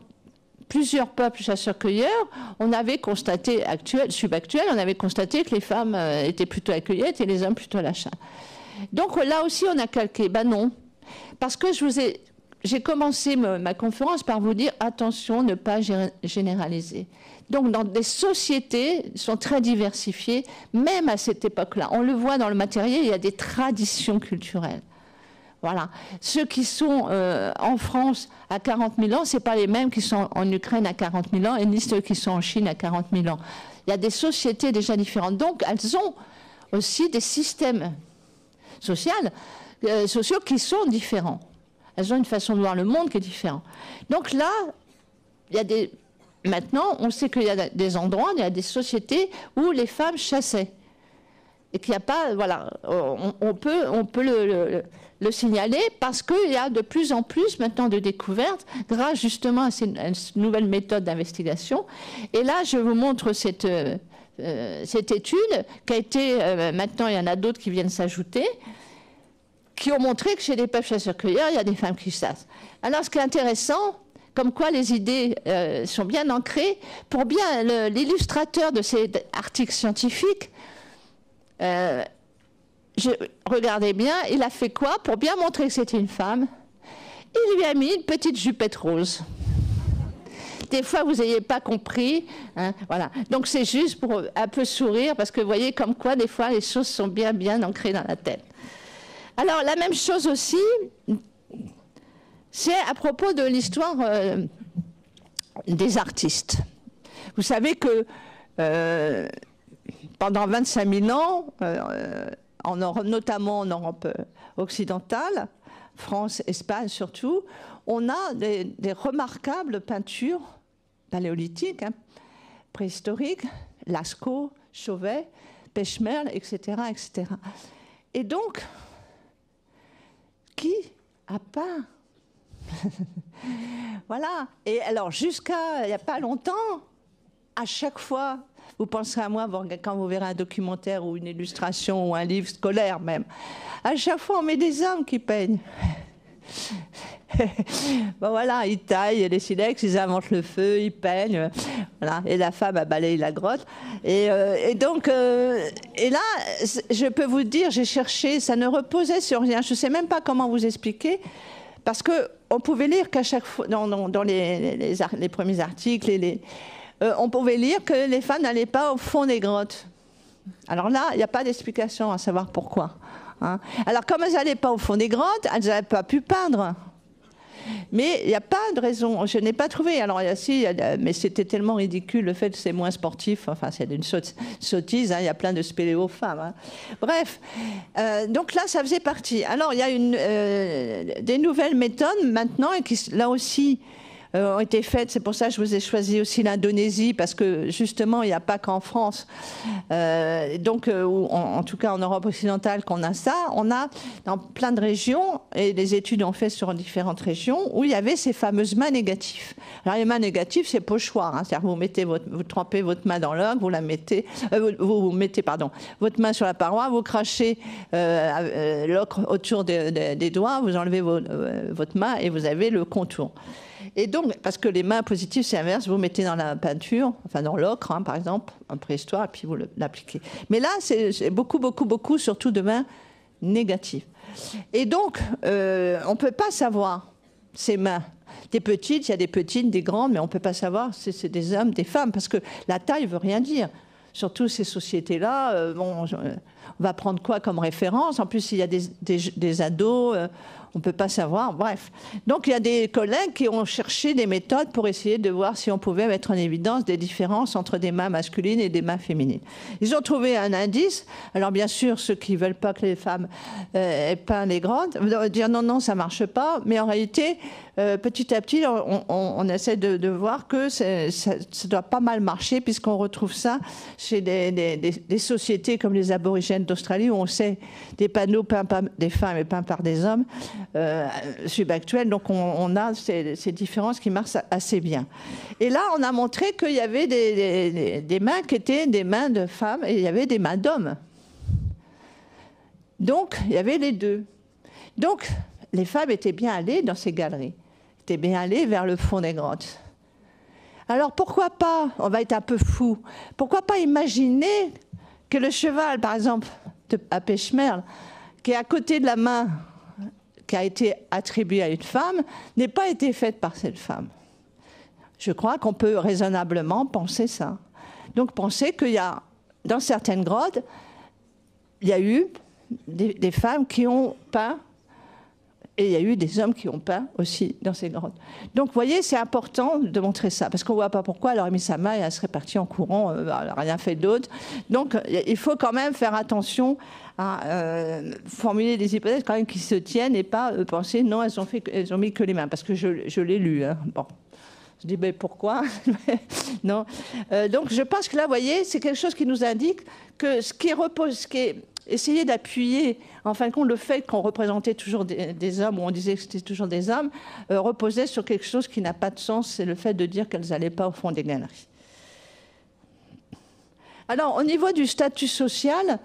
plusieurs peuples chasseurs-cueilleurs, on avait constaté, subactuel, on avait constaté que les femmes étaient plutôt à la cueillette et les hommes plutôt à la chasse. Donc là aussi, on a calqué. Ben non, parce que j'ai commencé ma conférence par vous dire attention, ne pas généraliser. Donc dans des sociétés qui sont très diversifiées, même à cette époque-là, on le voit dans le matériel, il y a des traditions culturelles. Voilà. Ceux qui sont en France à 40 000 ans, ce n'est pas les mêmes qui sont en Ukraine à 40 000 ans, et ni ceux qui sont en Chine à 40 000 ans. Il y a des sociétés déjà différentes. Donc, elles ont aussi des systèmes sociaux qui sont différents. Elles ont une façon de voir le monde qui est différente. Donc là, maintenant, on sait qu'il y a des endroits, il y a des sociétés où les femmes chassaient. Et qu'il n'y a pas, voilà, on peut le signaler parce qu'il y a de plus en plus maintenant de découvertes grâce justement à ces nouvelles méthodes d'investigation. Et là, je vous montre cette étude qui a été, maintenant il y en a d'autres qui viennent s'ajouter, qui ont montré que chez les peuples chasseurs-cueilleurs, il y a des femmes qui chassent. Alors ce qui est intéressant, comme quoi les idées sont bien ancrées, pour bien l'illustrateur de ces articles scientifiques, regardez bien, il a fait quoi pour bien montrer que c'était une femme? Il lui a mis une petite jupette rose. Des fois, vous n'ayez pas compris. Hein, voilà. Donc, c'est juste pour un peu sourire, parce que vous voyez comme quoi, des fois, les choses sont bien, bien ancrées dans la tête. Alors, la même chose aussi, c'est à propos de l'histoire des artistes. Vous savez que pendant 25 000 ans, notamment en Europe occidentale, France, Espagne surtout, on a des remarquables peintures paléolithiques, hein, préhistoriques, Lascaux, Chauvet, Pechmerle, etc., etc. Et donc, qui a peint? Voilà. Et alors, jusqu'à il n'y a pas longtemps, à chaque fois, vous penserez à moi quand vous verrez un documentaire ou une illustration ou un livre scolaire même, à chaque fois, on met des hommes qui peignent. Bon voilà, ils taillent les silex, ils inventent le feu, ils peignent, voilà. Et la femme a balayé la grotte. Et donc, et là, je peux vous dire, j'ai cherché, ça ne reposait sur rien. Je ne sais même pas comment vous expliquer, parce qu'on pouvait lire qu'à chaque fois, dans les premiers articles, on pouvait lire que les femmes n'allaient pas au fond des grottes. Alors là, il n'y a pas d'explication à savoir pourquoi. Hein. Alors, comme elles n'allaient pas au fond des grottes, elles n'avaient pas pu peindre. Mais il n'y a pas de raison, je n'ai pas trouvé. Alors, mais c'était tellement ridicule, le fait que c'est moins sportif, enfin, c'est une sottise, hein, il y a plein de spéléo femmes. Hein. Bref, donc là, ça faisait partie. Alors, il y a des nouvelles méthodes maintenant, et qui, là aussi, ont été faites. C'est pour ça que je vous ai choisi aussi l'Indonésie, parce que justement, il n'y a pas qu'en France, donc, en tout cas en Europe occidentale, qu'on a ça. On a dans plein de régions, et les études ont fait sur différentes régions, où il y avait ces fameuses mains négatives. Alors les mains négatives, c'est pochoir, hein, c'est-à-dire vous trempez votre main dans l'eau, vous la mettez, vous mettez votre main sur la paroi, vous crachez l'ocre autour des doigts, vous enlevez votre main et vous avez le contour. Et donc, parce que les mains positives, c'est inverse, vous mettez dans la peinture, enfin dans l'ocre, hein, par exemple, en préhistoire, et puis vous l'appliquez. Mais là, c'est beaucoup, surtout de mains négatives. Et donc, on ne peut pas savoir ces mains. Des petites, il y a des petites, des grandes, mais on ne peut pas savoir si c'est des hommes, des femmes, parce que la taille ne veut rien dire. Surtout ces sociétés-là, on va prendre quoi comme référence? En plus, il y a des ados, on ne peut pas savoir, bref. Donc, il y a des collègues qui ont cherché des méthodes pour essayer de voir si on pouvait mettre en évidence des différences entre des mains masculines et des mains féminines. Ils ont trouvé un indice. Alors, bien sûr, ceux qui ne veulent pas que les femmes aient peint les grottes, vont dire non, ça ne marche pas. Mais en réalité, petit à petit, on essaie de voir que ça doit pas mal marcher, puisqu'on retrouve ça chez des sociétés comme les aborigènes d'Australie, où on sait des panneaux peints par des femmes et peints par des hommes, subactuels. Donc on a ces différences qui marchent assez bien. Et là, on a montré qu'il y avait des mains qui étaient des mains de femmes et il y avait des mains d'hommes. Donc, il y avait les deux. Donc, les femmes étaient bien allées dans ces galeries, étaient bien allées vers le fond des grottes. Alors pourquoi pas, on va être un peu fou, pourquoi pas imaginer que le cheval, par exemple, à Pêche-Merle, qui est à côté de la main qui a été attribuée à une femme, n'ait pas été faite par cette femme. Je crois qu'on peut raisonnablement penser ça. Donc penser qu'il y a, dans certaines grottes, il y a eu des femmes qui ont peint, et il y a eu des hommes qui ont peint aussi dans ces grottes. Donc, vous voyez, c'est important de montrer ça, parce qu'on ne voit pas pourquoi elle aurait mis sa main et elle serait partie en courant, elle n'a rien fait d'autre. Donc, il faut quand même faire attention à formuler des hypothèses quand même qui se tiennent et pas penser, non, elles ont mis que les mains, parce que je l'ai lu. Hein. Bon. Je dis, mais pourquoi? Non. Donc, je pense que là, vous voyez, c'est quelque chose qui nous indique que ce qui est essayer d'appuyer, en fin de compte, le fait qu'on représentait toujours des hommes, ou on disait que c'était toujours des hommes, reposait sur quelque chose qui n'a pas de sens, c'est le fait de dire qu'elles n'allaient pas au fond des galeries. Alors, au niveau du statut social,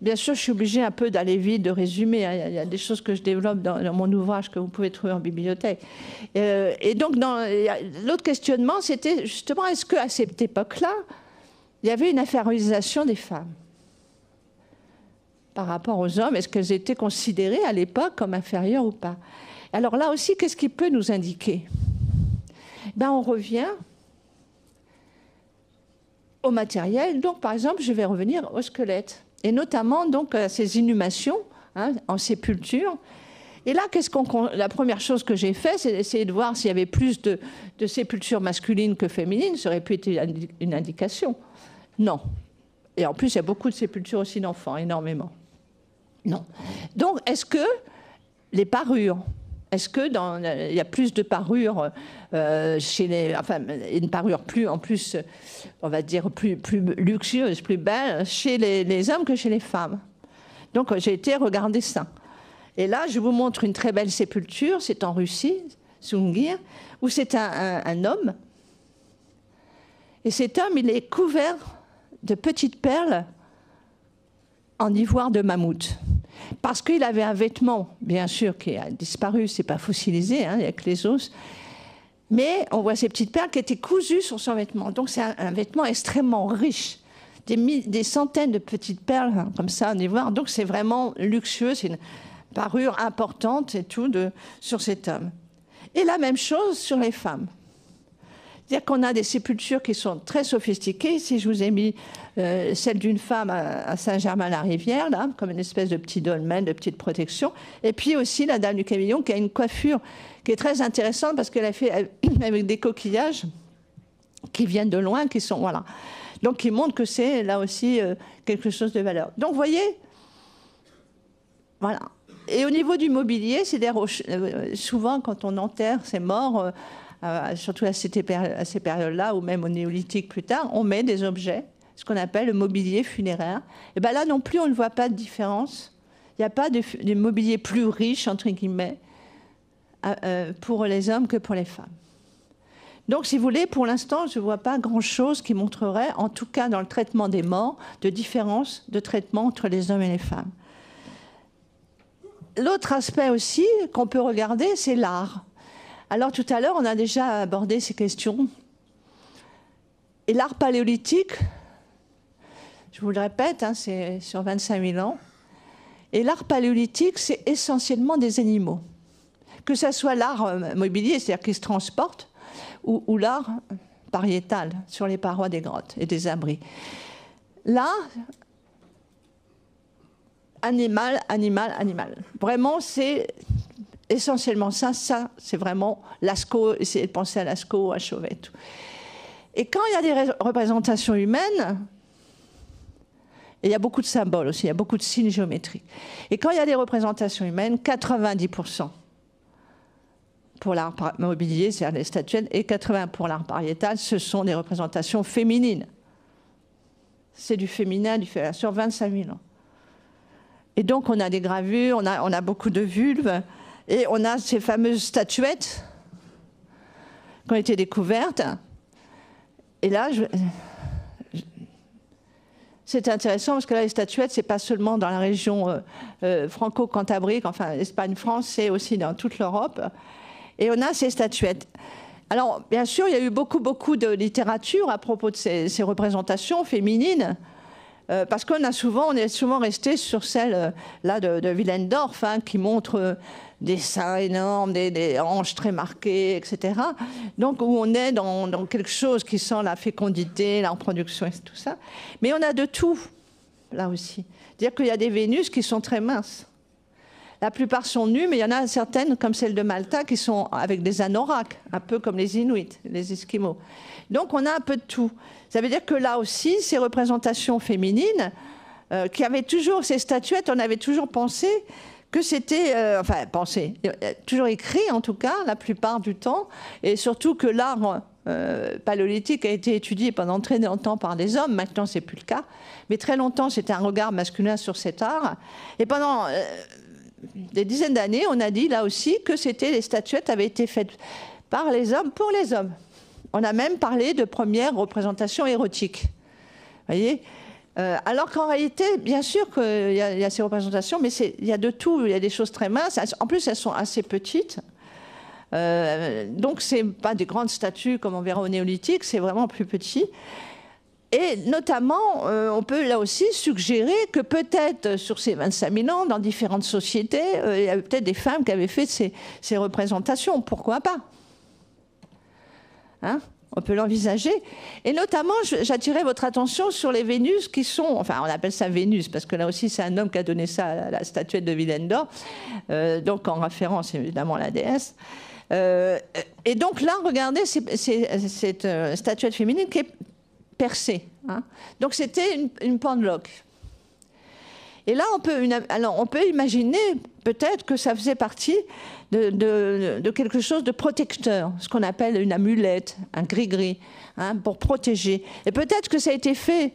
bien sûr, je suis obligée un peu d'aller vite, de résumer. Hein. Il y a des choses que je développe dans mon ouvrage que vous pouvez trouver en bibliothèque. Et donc, l'autre questionnement, c'était justement, est-ce qu'à cette époque-là, il y avait une infériorisation des femmes par rapport aux hommes? Est-ce qu'elles étaient considérées à l'époque comme inférieures ou pas? Alors là aussi, qu'est-ce qui peut nous indiquer? Ben, on revient au matériel. Donc, par exemple, je vais revenir au squelette, et notamment donc à ces inhumations en sépulture. Et là, la première chose que j'ai fait, c'est d'essayer de voir s'il y avait plus de sépultures masculines que féminines. Ça aurait pu être une indication. Non. Et en plus, il y a beaucoup de sépultures aussi d'enfants, énormément. Non. Donc, est-ce que les parures, est-ce que il y a plus de parures chez les, enfin, une parure plus, en plus, on va dire plus luxueuse, plus belle chez les hommes que chez les femmes? Donc, j'ai été regarder ça. Et là, je vous montre une très belle sépulture. C'est en Russie, Sungir, où c'est un homme. Et cet homme, il est couvert de petites perles en ivoire de mammouth. Parce qu'il avait un vêtement, bien sûr, qui a disparu, c'est pas fossilisé, hein, il n'y a que les os, mais on voit ces petites perles qui étaient cousues sur son vêtement. Donc c'est un vêtement extrêmement riche, des centaines de petites perles hein, comme ça en ivoire. Donc c'est vraiment luxueux, c'est une parure importante et tout sur cet homme. Et la même chose sur les femmes. C'est-à-dire qu'on a des sépultures qui sont très sophistiquées. Ici, je vous ai mis celle d'une femme à Saint-Germain-la-Rivière, là, comme une espèce de petit dolmen, de petite protection. Et puis aussi la dame du Camillon, qui a une coiffure qui est très intéressante parce qu'elle a fait avec des coquillages qui viennent de loin, qui sont, voilà. Donc, qui montrent que c'est, là aussi, quelque chose de valeur. Donc, vous voyez, voilà. Et au niveau du mobilier, c'est-à-dire souvent, quand on enterre ces morts, surtout à ces périodes-là, ou même au néolithique plus tard, on met des objets, ce qu'on appelle le mobilier funéraire. Et bien là non plus, on ne voit pas de différence. Il n'y a pas de mobilier plus riche, entre guillemets, pour les hommes que pour les femmes. Donc, si vous voulez, pour l'instant, je ne vois pas grand-chose qui montrerait, en tout cas dans le traitement des morts, de différence de traitement entre les hommes et les femmes. L'autre aspect aussi qu'on peut regarder, c'est l'art. Alors tout à l'heure, on a déjà abordé ces questions. Et l'art paléolithique, je vous le répète, hein, c'est sur 25 000 ans. Et l'art paléolithique, c'est essentiellement des animaux. Que ce soit l'art mobilier, c'est-à-dire qui se transporte, ou l'art pariétal sur les parois des grottes et des abris. Là, animal, animal, animal. Vraiment, c'est essentiellement ça, c'est vraiment Lascaux, essayer de penser à Lascaux, à Chauvet. Tout. Et quand il y a des représentations humaines, et il y a beaucoup de symboles aussi, il y a beaucoup de signes géométriques. Et quand il y a des représentations humaines, 90% pour l'art mobilier, c'est-à-dire les statuettes, et 80% pour l'art pariétal, ce sont des représentations féminines. C'est du féminin, sur 25 000 ans. Et donc on a des gravures, on a beaucoup de vulves, et on a ces fameuses statuettes qui ont été découvertes. Et là, c'est intéressant parce que là, les statuettes, c'est pas seulement dans la région franco-cantabrique, enfin Espagne-France, c'est aussi dans toute l'Europe. Et on a ces statuettes. Alors, bien sûr, il y a eu beaucoup de littérature à propos de ces représentations féminines, parce on est souvent resté sur celle là de Willendorf, hein, qui montre des seins énormes, des hanches très marquées, etc. Donc, où on est dans quelque chose qui sent la fécondité, la reproduction et tout ça. Mais on a de tout, là aussi. C'est-à-dire qu'il y a des Vénus qui sont très minces. La plupart sont nues, mais il y en a certaines, comme celle de Malta, qui sont avec des anoraks, un peu comme les Inuits, les Esquimaux. Donc on a un peu de tout. Ça veut dire que là aussi, ces représentations féminines, qui avaient toujours ces statuettes, on avait toujours pensé que c'était, toujours écrit en tout cas, la plupart du temps, et surtout que l'art paléolithique a été étudié pendant très longtemps par des hommes, maintenant c'est plus le cas, mais très longtemps c'était un regard masculin sur cet art, et pendant des dizaines d'années, on a dit là aussi que les statuettes avaient été faites par les hommes pour les hommes. On a même parlé de premières représentations érotiques. Vous voyez, alors qu'en réalité, bien sûr qu'il y a ces représentations, mais il y a de tout. Il y a des choses très minces. En plus, elles sont assez petites. Donc, ce n'est pas des grandes statues comme on verra au néolithique, c'est vraiment plus petit. Et notamment, on peut là aussi suggérer que peut-être sur ces 25 000 ans, dans différentes sociétés, il y avait peut-être des femmes qui avaient fait ces représentations. Pourquoi pas, hein? On peut l'envisager. Et notamment, j'attirais votre attention sur les Vénus qui sont... Enfin, on appelle ça Vénus, parce que là aussi, c'est un homme qui a donné ça à la statuette de Willendorf, donc en référence évidemment à la déesse. Et donc là, regardez cette statuette féminine qui est percée. Hein. Donc c'était une pendeloque. Et là, on peut imaginer peut-être que ça faisait partie de quelque chose de protecteur, ce qu'on appelle une amulette, un gris-gris, hein, pour protéger. Et peut-être que ça a été fait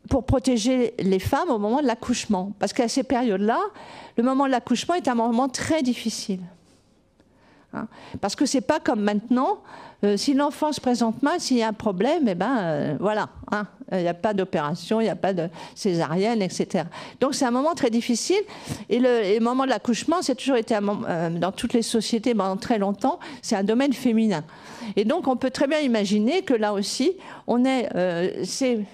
pour protéger les femmes au moment de l'accouchement. Parce qu'à ces périodes-là, le moment de l'accouchement est un moment très difficile. Hein, parce que ce n'est pas comme maintenant, si l'enfant se présente mal, s'il y a un problème, eh ben, voilà, hein, il n'y a pas d'opération, il n'y a pas de césarienne, etc. Donc c'est un moment très difficile. Et le moment de l'accouchement, c'est toujours été, dans toutes les sociétés pendant très longtemps, c'est un domaine féminin. Et donc on peut très bien imaginer que là aussi, on ait ces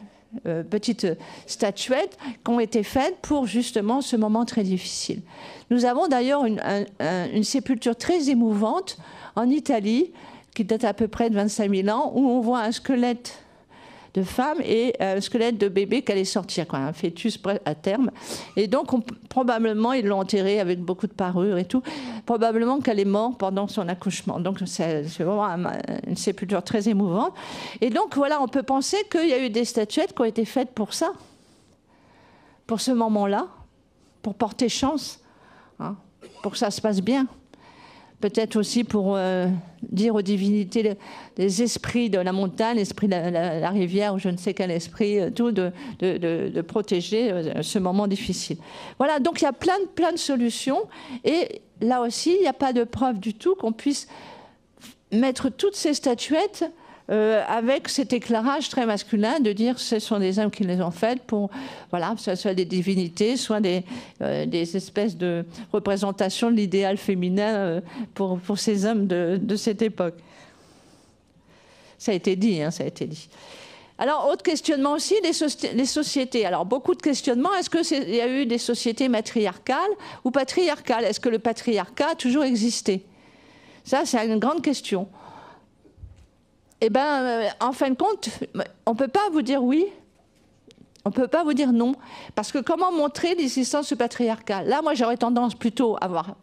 petites statuettes qui ont été faites pour justement ce moment très difficile. Nous avons d'ailleurs une sépulture très émouvante en Italie, qui date à peu près de 25 000 ans, où on voit un squelette de femme et un squelette de bébé qui allait sortir, quoi, un fœtus à terme. Et donc, probablement, ils l'ont enterrée avec beaucoup de parures et tout. Probablement qu'elle est morte pendant son accouchement. Donc, c'est vraiment une sépulture très émouvante. Et donc, voilà, on peut penser qu'il y a eu des statuettes qui ont été faites pour ça, pour ce moment-là, pour porter chance, hein, pour que ça se passe bien. Peut-être aussi pour dire aux divinités, les esprits de la montagne, l'esprit de la rivière, ou je ne sais quel esprit, tout, de protéger ce moment difficile. Voilà, donc il y a plein de solutions. Et là aussi, il n'y a pas de preuve du tout qu'on puisse mettre toutes ces statuettes avec cet éclairage très masculin de dire que ce sont des hommes qui les ont faites pour, voilà, que ce soit des divinités, soit des espèces de représentations de l'idéal féminin pour ces hommes de cette époque. Ça a été dit, hein, ça a été dit. Alors, autre questionnement aussi, les sociétés. Alors, beaucoup de questionnements. Est-ce qu'il y a eu des sociétés matriarcales ou patriarcales? Est-ce que le patriarcat a toujours existé? Ça, c'est une grande question. Eh bien, en fin de compte, on ne peut pas vous dire oui, on ne peut pas vous dire non. Parce que comment montrer l'existence du patriarcat? Là, moi, j'aurais tendance plutôt à voir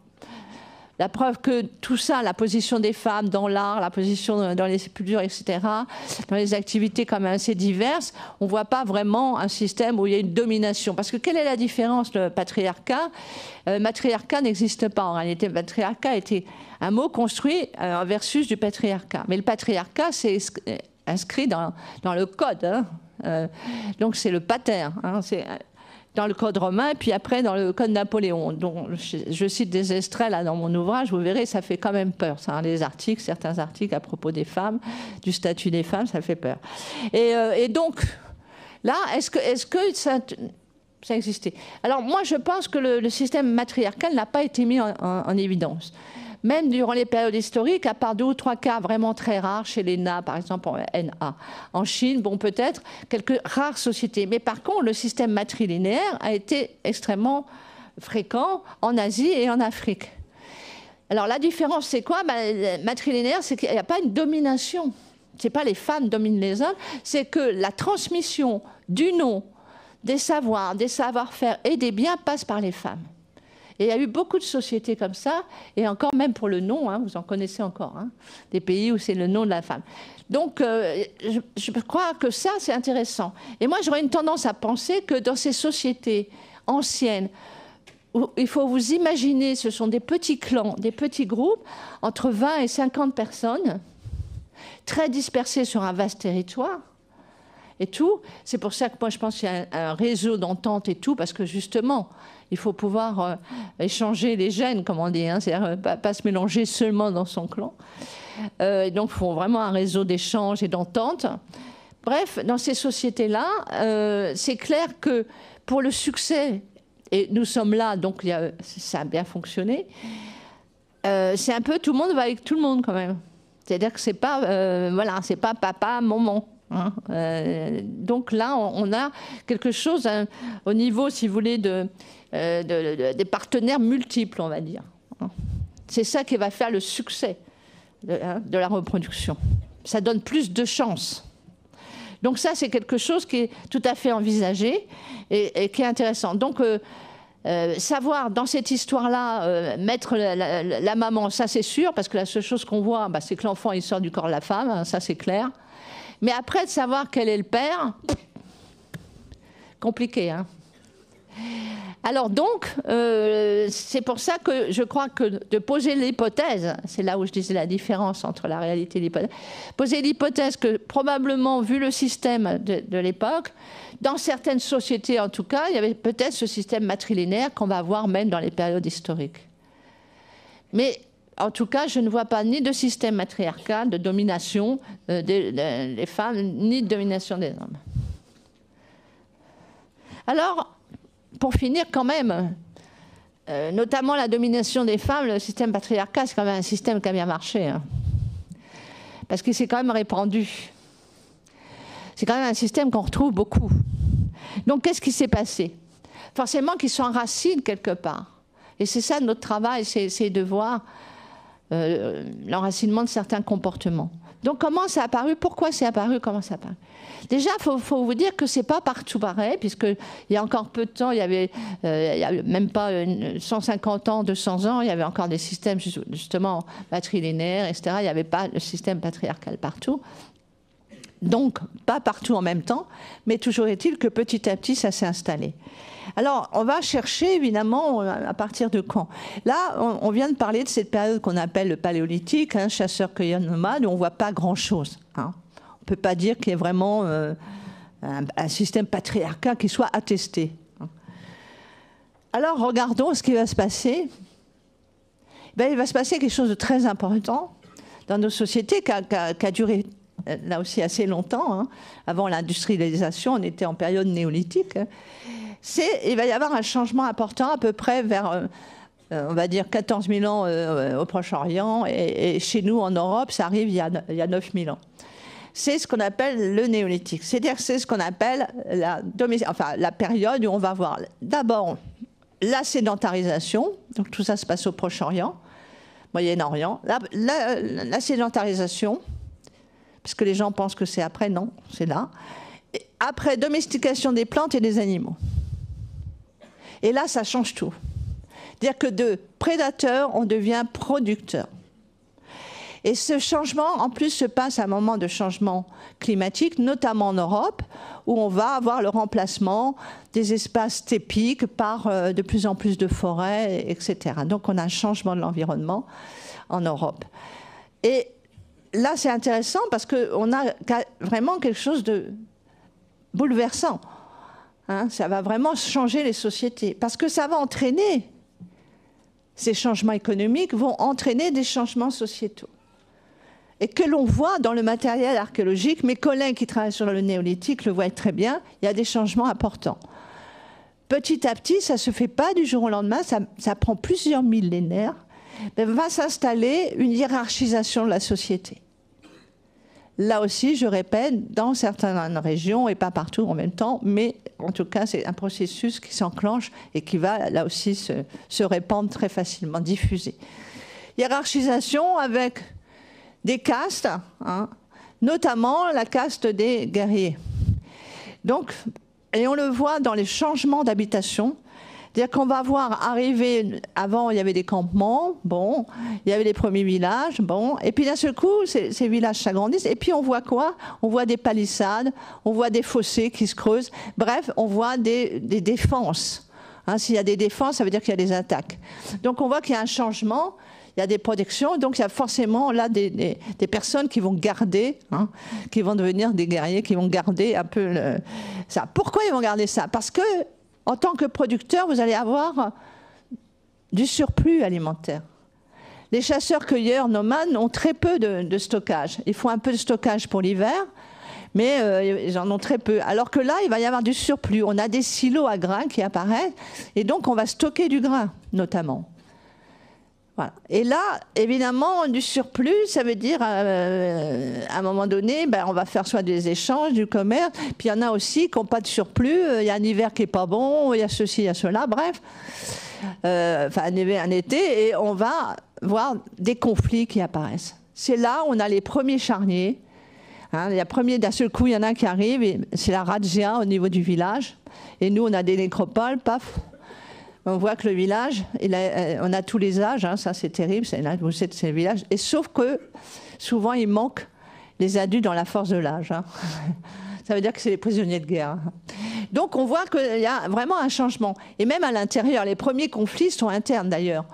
la preuve que tout ça, la position des femmes dans l'art, la position dans les sépultures, etc., dans les activités quand même assez diverses, on ne voit pas vraiment un système où il y a une domination. Parce que quelle est la différence, le patriarcat? Matriarcat n'existe pas en réalité. Le patriarcat était un mot construit versus du patriarcat. Mais le patriarcat, c'est inscrit dans le code. Hein. Donc c'est le pater. Hein. C'est dans le code romain, puis après dans le code Napoléon. Donc, je cite des extraits là dans mon ouvrage, vous verrez, ça fait quand même peur. Ça, hein, les articles, certains articles à propos des femmes, du statut des femmes, ça fait peur. Et donc, là, est-ce que ça existait? Alors moi, je pense que le système matriarcal n'a pas été mis en évidence. même durant les périodes historiques, à part 2 ou 3 cas vraiment très rares, chez les Na, par exemple, en NA. En Chine, bon, peut-être quelques rares sociétés. Mais par contre, le système matrilinéaire a été extrêmement fréquent en Asie et en Afrique. Alors la différence, c'est quoi? Matrilinéaire, c'est qu'il n'y a pas une domination. Ce n'est pas les femmes dominent les hommes, c'est que la transmission du nom, des savoirs, des savoir-faire et des biens passe par les femmes. Et il y a eu beaucoup de sociétés comme ça, et encore même pour le nom, hein, vous en connaissez encore, hein, des pays où c'est le nom de la femme. Donc je crois que ça, c'est intéressant. Et moi, j'aurais une tendance à penser que dans ces sociétés anciennes, où il faut vous imaginer, ce sont des petits clans, des petits groupes, entre 20 et 50 personnes, très dispersés sur un vaste territoire, et tout. C'est pour ça que moi, je pense qu'il y a un réseau d'entente et tout, parce que justement, il faut pouvoir échanger les gènes, comme on dit, hein, c'est-à-dire pas se mélanger seulement dans son clan. Donc, il faut vraiment un réseau d'échange et d'entente. Bref, dans ces sociétés-là, c'est clair que pour le succès, et nous sommes là, donc ça a bien fonctionné, c'est un peu tout le monde va avec tout le monde quand même. C'est-à-dire que c'est pas, voilà, c'est pas papa, maman. Hein. Donc là, on a quelque chose hein, au niveau, si vous voulez, des partenaires multiples, on va dire. C'est ça qui va faire le succès de la reproduction. Ça donne plus de chances. Donc ça, c'est quelque chose qui est tout à fait envisagé et qui est intéressant. Donc, savoir dans cette histoire-là mettre la maman, ça c'est sûr, parce que la seule chose qu'on voit, c'est que l'enfant il sort du corps de la femme, hein, ça c'est clair. Mais après, de savoir quel est le père, compliqué. Hein. Alors donc, c'est pour ça que je crois que de poser l'hypothèse, c'est là où je disais la différence entre la réalité et l'hypothèse, poser l'hypothèse que probablement, vu le système de l'époque, dans certaines sociétés en tout cas, il y avait peut-être ce système matrilinéaire qu'on va voir même dans les périodes historiques. Mais en tout cas, je ne vois pas ni de système matriarcal, de domination des femmes, ni de domination des hommes. Alors, pour finir quand même, notamment la domination des femmes, le système patriarcal, c'est quand même un système qui a bien marché. Hein, parce qu'il s'est quand même répandu. C'est quand même un système qu'on retrouve beaucoup. Donc, qu'est-ce qui s'est passé? Forcément qu'ils s'enracinent quelque part. Et c'est ça notre travail, c'est de voir l'enracinement de certains comportements. Donc, comment ça a apparu? Pourquoi c'est apparu? Comment ça a apparu? Déjà, il faut vous dire que ce n'est pas partout pareil, puisqu'il y a encore peu de temps, il y avait même pas 150 ans, 200 ans, il y avait encore des systèmes justement matrilinéaires, etc. Il n'y avait pas le système patriarcal partout. Donc, pas partout en même temps, mais toujours est-il que petit à petit, ça s'est installé. Alors, on va chercher, évidemment, à partir de quand? Là, on vient de parler de cette période qu'on appelle le paléolithique, hein, chasseur-cueilleur nomade, où on ne voit pas grand-chose. Hein. On ne peut pas dire qu'il y ait vraiment un système patriarcal qui soit attesté. Alors, regardons ce qui va se passer. Ben, il va se passer quelque chose de très important dans nos sociétés qui a duré là aussi assez longtemps. Hein. Avant l'industrialisation, on était en période néolithique. Hein. Il va y avoir un changement important à peu près vers, on va dire, 14 000 ans au Proche-Orient. Et chez nous, en Europe, ça arrive il y a 9 000 ans. C'est ce qu'on appelle le néolithique. C'est-à-dire que c'est ce qu'on appelle la période où on va voir d'abord la sédentarisation. Donc tout ça se passe au Proche-Orient, Moyen-Orient. La sédentarisation, parce que les gens pensent que c'est après, non, c'est là. Et après, domestication des plantes et des animaux. Et là, ça change tout. C'est-à-dire que de prédateur, on devient producteur. Et ce changement, en plus, se passe à un moment de changement climatique, notamment en Europe, où on va avoir le remplacement des espaces tépiques par de plus en plus de forêts, etc. Donc, on a un changement de l'environnement en Europe. Et là, c'est intéressant parce qu'on a vraiment quelque chose de bouleversant. Hein, ça va vraiment changer les sociétés. Parce que ça va entraîner, ces changements économiques vont entraîner des changements sociétaux. Et que l'on voit dans le matériel archéologique, mes collègues qui travaillent sur le néolithique le voient très bien, il y a des changements importants. Petit à petit, ça ne se fait pas du jour au lendemain, ça prend plusieurs millénaires. va s'installer une hiérarchisation de la société. Là aussi, je répète, dans certaines régions et pas partout en même temps, mais en tout cas, c'est un processus qui s'enclenche et qui va là aussi se répandre très facilement, diffuser. Hiérarchisation avec des castes, hein, notamment la caste des guerriers. Donc, et on le voit dans les changements d'habitation. C'est-à-dire qu'on va voir arriver, avant il y avait des campements, bon, il y avait les premiers villages, bon, et puis d'un seul coup, ces villages s'agrandissent, et puis on voit quoi? On voit des palissades, on voit des fossés qui se creusent, bref, on voit des défenses. Hein, s'il y a des défenses, ça veut dire qu'il y a des attaques. Donc on voit qu'il y a un changement, il y a des protections, donc il y a forcément là des personnes qui vont garder, hein, qui vont devenir des guerriers, qui vont garder un peu ça. Pourquoi ils vont garder ça? Parce que en tant que producteur, vous allez avoir du surplus alimentaire. Les chasseurs-cueilleurs nomades ont très peu de stockage. Ils font un peu de stockage pour l'hiver, mais ils en ont très peu. Alors que là, il va y avoir du surplus. On a des silos à grains qui apparaissent, et donc on va stocker du grain, notamment. Voilà. Et là, évidemment, du surplus, ça veut dire, à un moment donné, ben, on va faire soit des échanges, du commerce, puis il y en a aussi qui n'ont pas de surplus, il y a un hiver qui n'est pas bon, il y a ceci, il y a cela, bref, enfin un été, et on va voir des conflits qui apparaissent. C'est là où on a les premiers charniers, hein, d'un seul coup, il y en a qui arrivent, c'est la razzia au niveau du village, et nous, on a des nécropoles, paf. On voit que le village, on a tous les âges, hein, ça c'est terrible, c'est le village. Et sauf que souvent il manque les adultes dans la force de l'âge. Hein. Ça veut dire que c'est les prisonniers de guerre. Hein. Donc on voit qu'il y a vraiment un changement. Et même à l'intérieur, les premiers conflits sont internes d'ailleurs.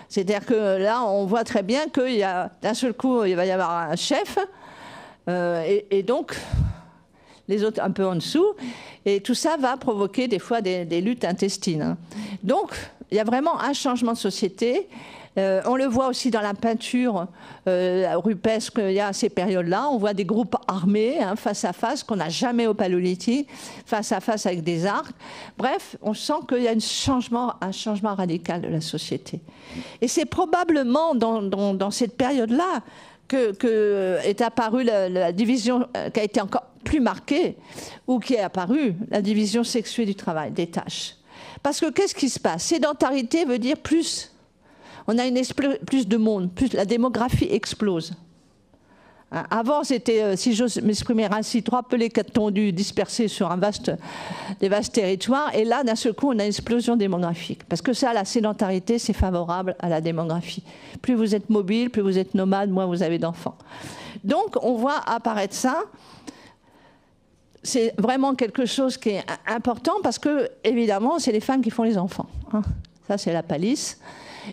C'est-à-dire que là, on voit très bien qu'il y a d'un seul coup, il va y avoir un chef, et donc les autres un peu en dessous, et tout ça va provoquer des fois des luttes intestines. Hein. Donc, il y a vraiment un changement de société. On le voit aussi dans la peinture rupestre, il y a ces périodes-là, on voit des groupes armés, hein, face à face, qu'on n'a jamais au Paléolithique, face à face avec des arcs. Bref, on sent qu'il y a un changement radical de la société. Et c'est probablement dans cette période-là que est apparue la division qui a été encore plus marquée, ou qui est apparue la division sexuée du travail, des tâches. Parce que qu'est-ce qui se passe? Sédentarité veut dire plus. On a plus de monde, plus la démographie explose. Hein, avant, c'était, si j'ose m'exprimer ainsi, 3 pelés, 4 tondus dispersés sur des vastes territoires. Et là, d'un seul coup, on a une explosion démographique. Parce que ça, la sédentarité, c'est favorable à la démographie. Plus vous êtes mobile, plus vous êtes nomade, moins vous avez d'enfants. Donc, on voit apparaître ça. C'est vraiment quelque chose qui est important parce que, évidemment, c'est les femmes qui font les enfants. Hein. Ça, c'est la palisse.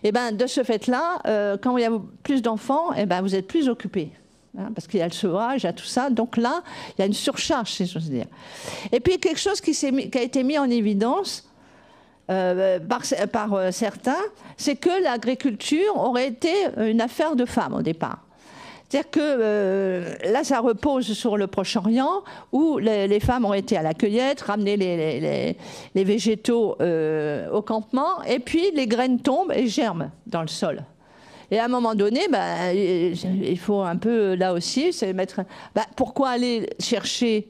Et ben, de ce fait-là, quand il y a plus d'enfants, eh ben, vous êtes plus occupés. Hein, parce qu'il y a le sevrage, il y a tout ça. Donc là, il y a une surcharge, si j'ose dire. Et puis, quelque chose qui a été mis en évidence par certains, c'est que l'agriculture aurait été une affaire de femmes au départ. C'est-à-dire que là, ça repose sur le Proche-Orient, où les femmes ont été à la cueillette, ramener les végétaux au campement, et puis les graines tombent et germent dans le sol. Et à un moment donné, ben, il faut un peu, là aussi, c'est mettre... Ben, pourquoi aller chercher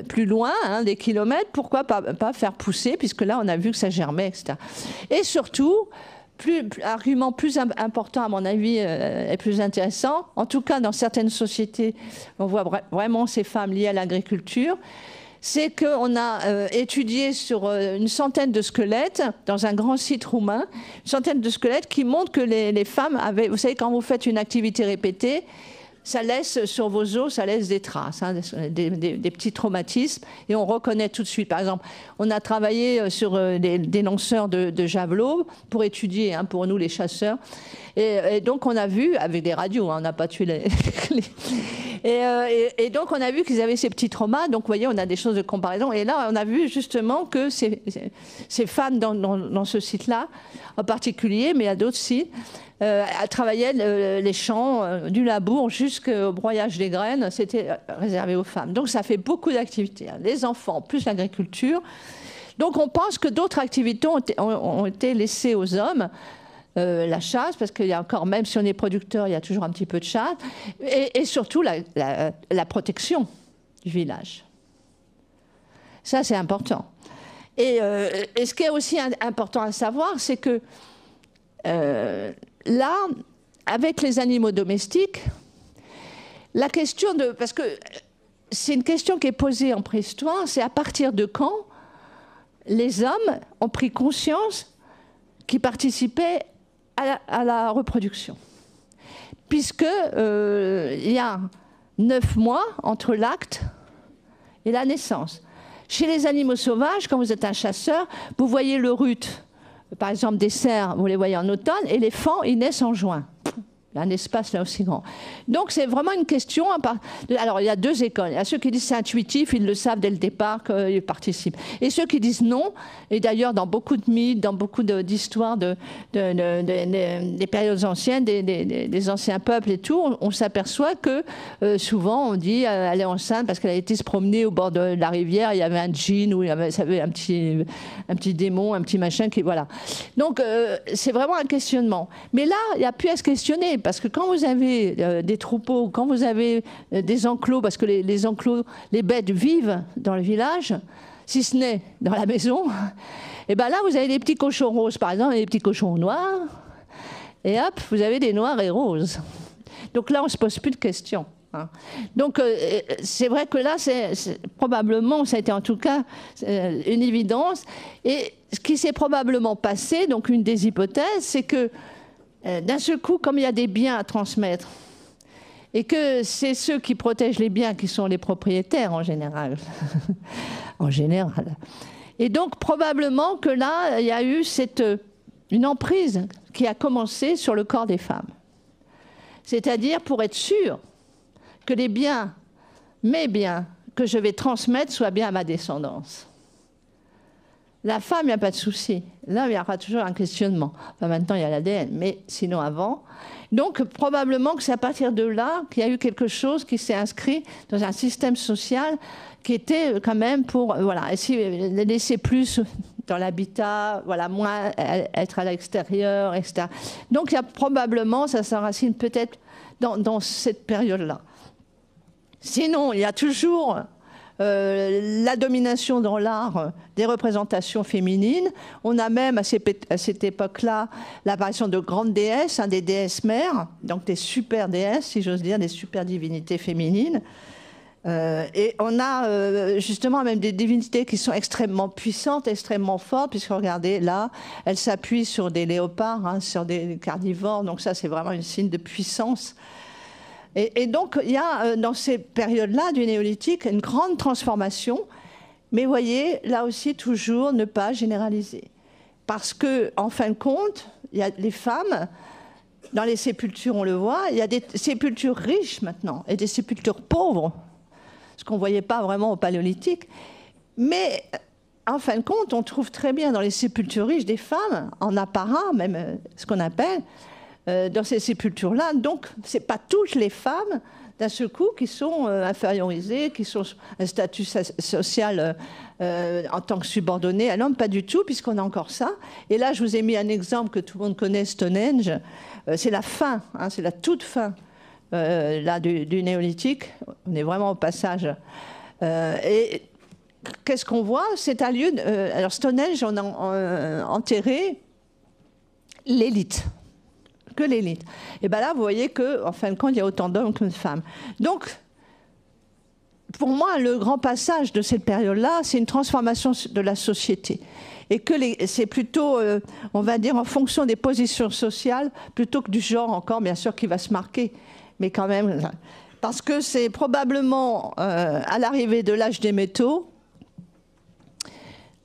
plus loin, hein, des kilomètres? Pourquoi pas faire pousser, puisque là, on a vu que ça germait, etc. Et surtout... argument plus important à mon avis et plus intéressant, en tout cas dans certaines sociétés, on voit vraiment ces femmes liées à l'agriculture, c'est qu'on a étudié sur une centaine de squelettes dans un grand site roumain, une centaine de squelettes qui montrent que les femmes avaient, vous savez, quand vous faites une activité répétée, ça laisse sur vos os, ça laisse des traces, hein, des petits traumatismes, et on reconnaît tout de suite. Par exemple, on a travaillé sur des lanceurs de javelots pour étudier, hein, pour nous les chasseurs, et donc on a vu, avec des radios, hein, on n'a pas tué et donc on a vu qu'ils avaient ces petits traumas, donc vous voyez, on a des choses de comparaison, et là on a vu justement que ces femmes dans ce site-là, en particulier, mais à d'autres sites, travaillaient les champs du labour jusqu'au broyage des graines, c'était réservé aux femmes. Donc ça fait beaucoup d'activités, hein. Les enfants, plus l'agriculture. Donc on pense que d'autres activités ont été laissées aux hommes, la chasse, parce qu'il y a encore, même si on est producteur, il y a toujours un petit peu de chasse, et surtout la protection du village. Ça, c'est important. Et ce qui est aussi important à savoir, c'est que là, avec les animaux domestiques, la question de... Parce que c'est une question qui est posée en préhistoire, c'est à partir de quand les hommes ont pris conscience qu'ils participaient à la reproduction. Puisque il y a 9 mois entre l'acte et la naissance. Chez les animaux sauvages, quand vous êtes un chasseur, vous voyez le rut, par exemple des cerfs, vous les voyez en automne, et les faons, ils naissent en juin. Il y a un espace là aussi grand. Donc c'est vraiment une question. Alors il y a 2 écoles. Il y a ceux qui disent c'est intuitif, ils le savent dès le départ qu'ils participent. Et ceux qui disent non. Et d'ailleurs dans beaucoup de mythes, dans beaucoup d'histoires des périodes anciennes, des anciens peuples et tout, on s'aperçoit que souvent on dit elle est enceinte parce qu'elle a été se promener au bord de la rivière. Il y avait un djinn ou il y avait un petit démon, un petit machin qui voilà. Donc c'est vraiment un questionnement. Mais là il n'y a plus à se questionner. Parce que quand vous avez des troupeaux, quand vous avez des enclos, parce que les enclos, les bêtes vivent dans le village, si ce n'est dans la maison, et bien là, vous avez des petits cochons roses, par exemple, et des petits cochons noirs, et hop, vous avez des noirs et roses. Donc là, on ne se pose plus de questions. Hein. Donc c'est vrai que là, probablement, ça a été en tout cas une évidence. Et ce qui s'est probablement passé, donc une des hypothèses, c'est que d'un seul coup, comme il y a des biens à transmettre, et que c'est ceux qui protègent les biens qui sont les propriétaires en général, en général. Et donc probablement que là, il y a eu une emprise qui a commencé sur le corps des femmes. C'est-à-dire pour être sûr que les biens, mes biens, que je vais transmettre soient bien à ma descendance. La femme, il n'y a pas de souci. Là, il y aura toujours un questionnement. Enfin, maintenant, il y a l'ADN, mais sinon avant. Donc, probablement que c'est à partir de là qu'il y a eu quelque chose qui s'est inscrit dans un système social qui était quand même pour, voilà, laisser plus dans l'habitat, voilà, moins être à l'extérieur, etc. Donc, il y a probablement, ça s'enracine peut-être dans cette période-là. Sinon, il y a toujours... la domination dans l'art des représentations féminines. On a même à cette époque-là l'apparition de grandes déesses, des déesses mères, donc des super déesses, si j'ose dire, des super divinités féminines. Et on a justement même des divinités qui sont extrêmement puissantes, extrêmement fortes, puisque regardez là, elles s'appuient sur des léopards, sur des carnivores, donc ça c'est vraiment un signe de puissance. Et donc, il y a dans ces périodes-là du néolithique une grande transformation. Mais voyez, là aussi, toujours ne pas généraliser. Parce qu'en fin de compte, il y a les femmes, dans les sépultures, on le voit, il y a des sépultures riches maintenant et des sépultures pauvres, ce qu'on ne voyait pas vraiment au paléolithique. Mais en fin de compte, on trouve très bien dans les sépultures riches des femmes, en apparat, même ce qu'on appelle... dans ces sépultures-là. Donc, ce n'est pas toutes les femmes, d'un seul coup, qui sont infériorisées, qui sont un statut social en tant que subordonné à l'homme, pas du tout, puisqu'on a encore ça. Et là, je vous ai mis un exemple que tout le monde connaît, Stonehenge. C'est la fin, c'est la toute fin là, du néolithique. On est vraiment au passage. Et qu'est-ce qu'on voit? C'est un lieu... alors, Stonehenge, on a enterré l'élite. Que l'élite. Et bien là, vous voyez qu'en fin de compte, il y a autant d'hommes que de femmes. Donc, pour moi, le grand passage de cette période-là, c'est une transformation de la société. Et que c'est plutôt, on va dire, en fonction des positions sociales, plutôt que du genre encore, bien sûr, qui va se marquer. Mais quand même, parce que c'est probablement à l'arrivée de l'âge des métaux,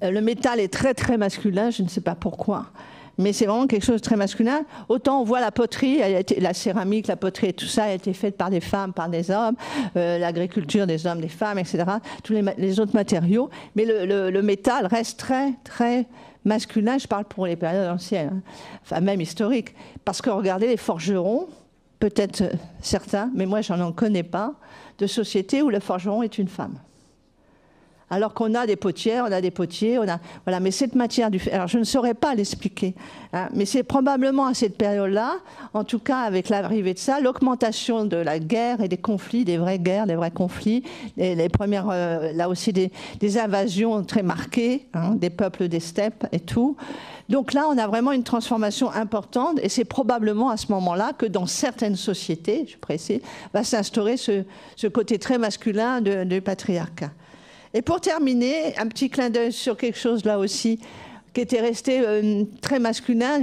le métal est très, très masculin, je ne sais pas pourquoi. Mais c'est vraiment quelque chose de très masculin. Autant on voit la poterie, la céramique, la poterie et tout ça a été faite par des femmes, par des hommes, l'agriculture des hommes, des femmes, etc. Tous les autres matériaux. Mais le métal reste très, très masculin. Je parle pour les périodes anciennes, enfin même historiques. Parce que regardez les forgerons, peut-être certains, mais moi j'en connais pas, de sociétés où le forgeron est une femme. alors qu'on a des potières, on a des potiers, voilà. Mais cette matière du fer, alors je ne saurais pas l'expliquer, hein, mais c'est probablement à cette période-là, en tout cas avec l'arrivée de ça, l'augmentation de la guerre et des conflits, des vraies guerres, des vrais conflits, les premières, là aussi des invasions très marquées, hein, des peuples des steppes et tout. Donc là, on a vraiment une transformation importante, et c'est probablement à ce moment-là que dans certaines sociétés, je précise, va s'instaurer ce côté très masculin du patriarcat. Et pour terminer, un petit clin d'œil sur quelque chose là aussi qui était resté très masculin,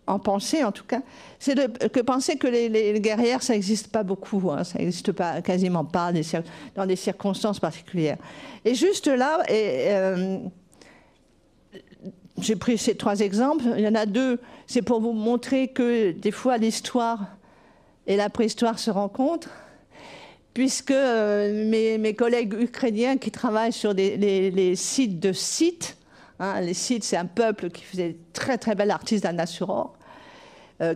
en pensée en tout cas, c'est que penser que les guerrières, ça n'existe pas beaucoup, hein, ça n'existe pas, quasiment pas dans des circonstances particulières. Et juste là, j'ai pris ces 3 exemples, il y en a 2, c'est pour vous montrer que des fois l'histoire et la préhistoire se rencontrent, puisque mes collègues ukrainiens qui travaillent sur les sites de Scythes, hein, les Scythes c'est un peuple qui faisait très très bel artisanat sur or,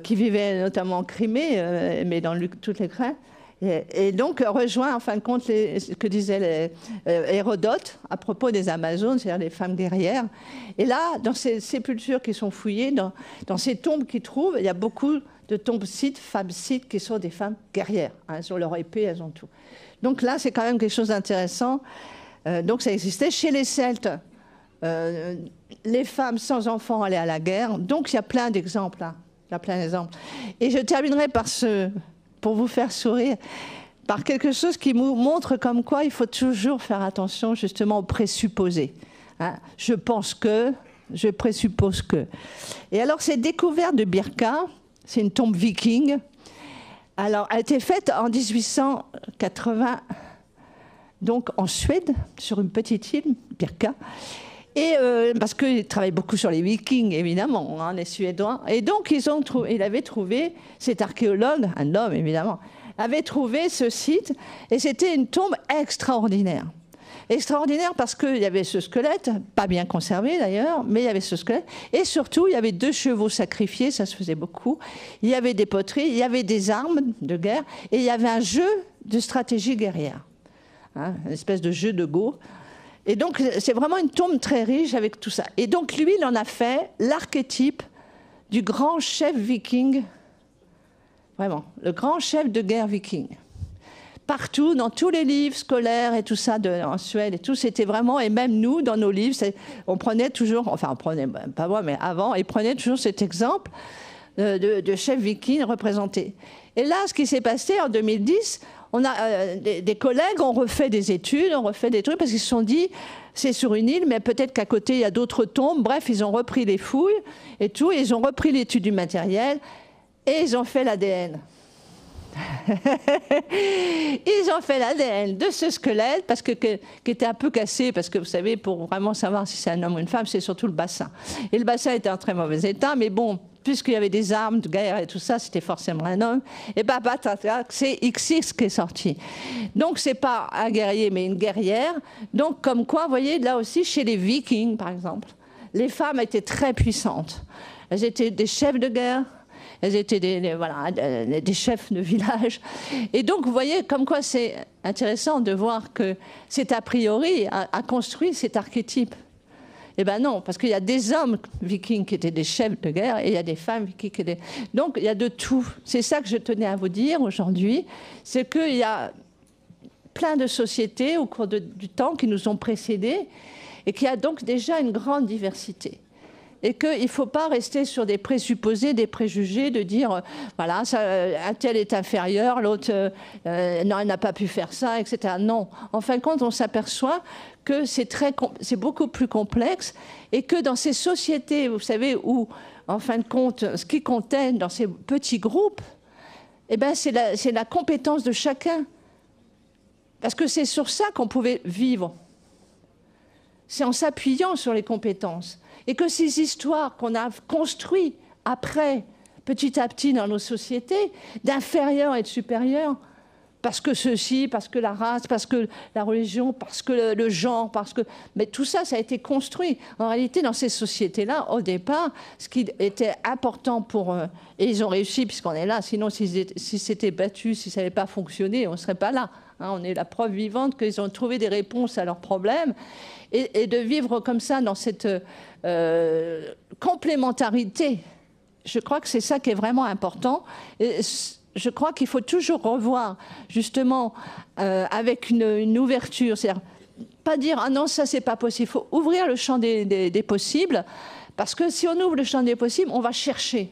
qui vivait notamment en Crimée, mais dans toute l'Ukraine, et donc rejoint en fin de compte ce que disait Hérodote à propos des Amazones, c'est-à-dire les femmes guerrières. Et là, dans ces sépultures qui sont fouillées, dans ces tombes qu'ils trouvent, il y a beaucoup de tombes scythes, femmes scythes, qui sont des femmes guerrières. Hein, elles ont leur épée, elles ont tout. Donc là, c'est quand même quelque chose d'intéressant. Donc ça existait chez les Celtes. Les femmes sans enfants allaient à la guerre. Donc il y a plein d'exemples là. Il y a plein d'exemples. Et je terminerai par pour vous faire sourire, par quelque chose qui nous montre comme quoi il faut toujours faire attention justement aux présupposés. Hein, je pense que, je présuppose que. Et alors cette découverte de Birka, c'est une tombe viking. Alors, elle a été faite en 1880, donc en Suède, sur une petite île, Birka. Et parce qu'ils travaillent beaucoup sur les Vikings, évidemment, hein, les Suédois. Et donc, il avait trouvé, cet archéologue, un homme évidemment, avait trouvé ce site. Et c'était une tombe extraordinaire. Extraordinaire parce qu'il y avait ce squelette, pas bien conservé d'ailleurs, mais il y avait ce squelette. Et surtout, il y avait 2 chevaux sacrifiés, ça se faisait beaucoup. Il y avait des poteries, il y avait des armes de guerre, et il y avait un jeu de stratégie guerrière. Hein, une espèce de jeu de Go. Et donc, c'est vraiment une tombe très riche avec tout ça. Et donc, lui, il en a fait l'archétype du grand chef viking. Vraiment, le grand chef de guerre viking. Partout, dans tous les livres scolaires et tout ça, en Suède et tout, c'était vraiment, et même nous, dans nos livres, on prenait toujours, enfin, on prenait, pas moi, mais avant, ils prenaient toujours cet exemple de chef viking représenté. Et là, ce qui s'est passé en 2010, on a des collègues ont refait des études, ont refait des trucs, parce qu'ils se sont dit, c'est sur une île, mais peut-être qu'à côté, il y a d'autres tombes. Bref, ils ont repris les fouilles et tout, et ils ont repris l'étude du matériel, et ils ont fait l'ADN. Ils ont fait l'ADN de ce squelette qui était un peu cassé, parce que vous savez, pour vraiment savoir si c'est un homme ou une femme, c'est surtout le bassin. Et le bassin était en très mauvais état, mais bon, puisqu'il y avait des armes de guerre et tout ça, c'était forcément un homme. Et c'est XX qui est sorti. Donc c'est pas un guerrier, mais une guerrière. Donc comme quoi, vous voyez, là aussi, chez les Vikings, par exemple, les femmes étaient très puissantes. Elles étaient des chefs de guerre. Elles étaient des chefs de village. Et donc, vous voyez, comme quoi c'est intéressant de voir que c'est a priori a construit cet archétype. Eh bien non, parce qu'il y a des hommes vikings qui étaient des chefs de guerre et il y a des femmes vikings qui étaient... Donc, il y a de tout. C'est ça que je tenais à vous dire aujourd'hui, c'est qu'il y a plein de sociétés au cours du temps qui nous ont précédés et qu'il y a donc déjà une grande diversité. Et qu'il ne faut pas rester sur des présupposés, des préjugés, de dire, voilà, un tel est inférieur, l'autre, non, il n'a pas pu faire ça, etc. Non. En fin de compte, on s'aperçoit que c'est beaucoup plus complexe et que dans ces sociétés, vous savez, où, en fin de compte, ce qui comptait dans ces petits groupes, eh ben, c'est la compétence de chacun. Parce que c'est sur ça qu'on pouvait vivre. C'est en s'appuyant sur les compétences. Et que ces histoires qu'on a construites après, petit à petit dans nos sociétés, d'inférieurs et de supérieurs, parce que ceci, parce que la race, parce que la religion, parce que le genre, parce que... Mais tout ça, ça a été construit. En réalité, dans ces sociétés-là, au départ, ce qui était important pour eux, et ils ont réussi puisqu'on est là, sinon s'ils s'étaient battus, si ça n'avait pas fonctionné, on ne serait pas là. Hein, on est la preuve vivante qu'ils ont trouvé des réponses à leurs problèmes. Et de vivre comme ça, dans cette complémentarité, je crois que c'est ça qui est vraiment important. Et je crois qu'il faut toujours revoir, justement, avec une ouverture. C'est-à-dire, pas dire « Ah non, ça, c'est pas possible ». Il faut ouvrir le champ des possibles, parce que si on ouvre le champ des possibles, on va chercher.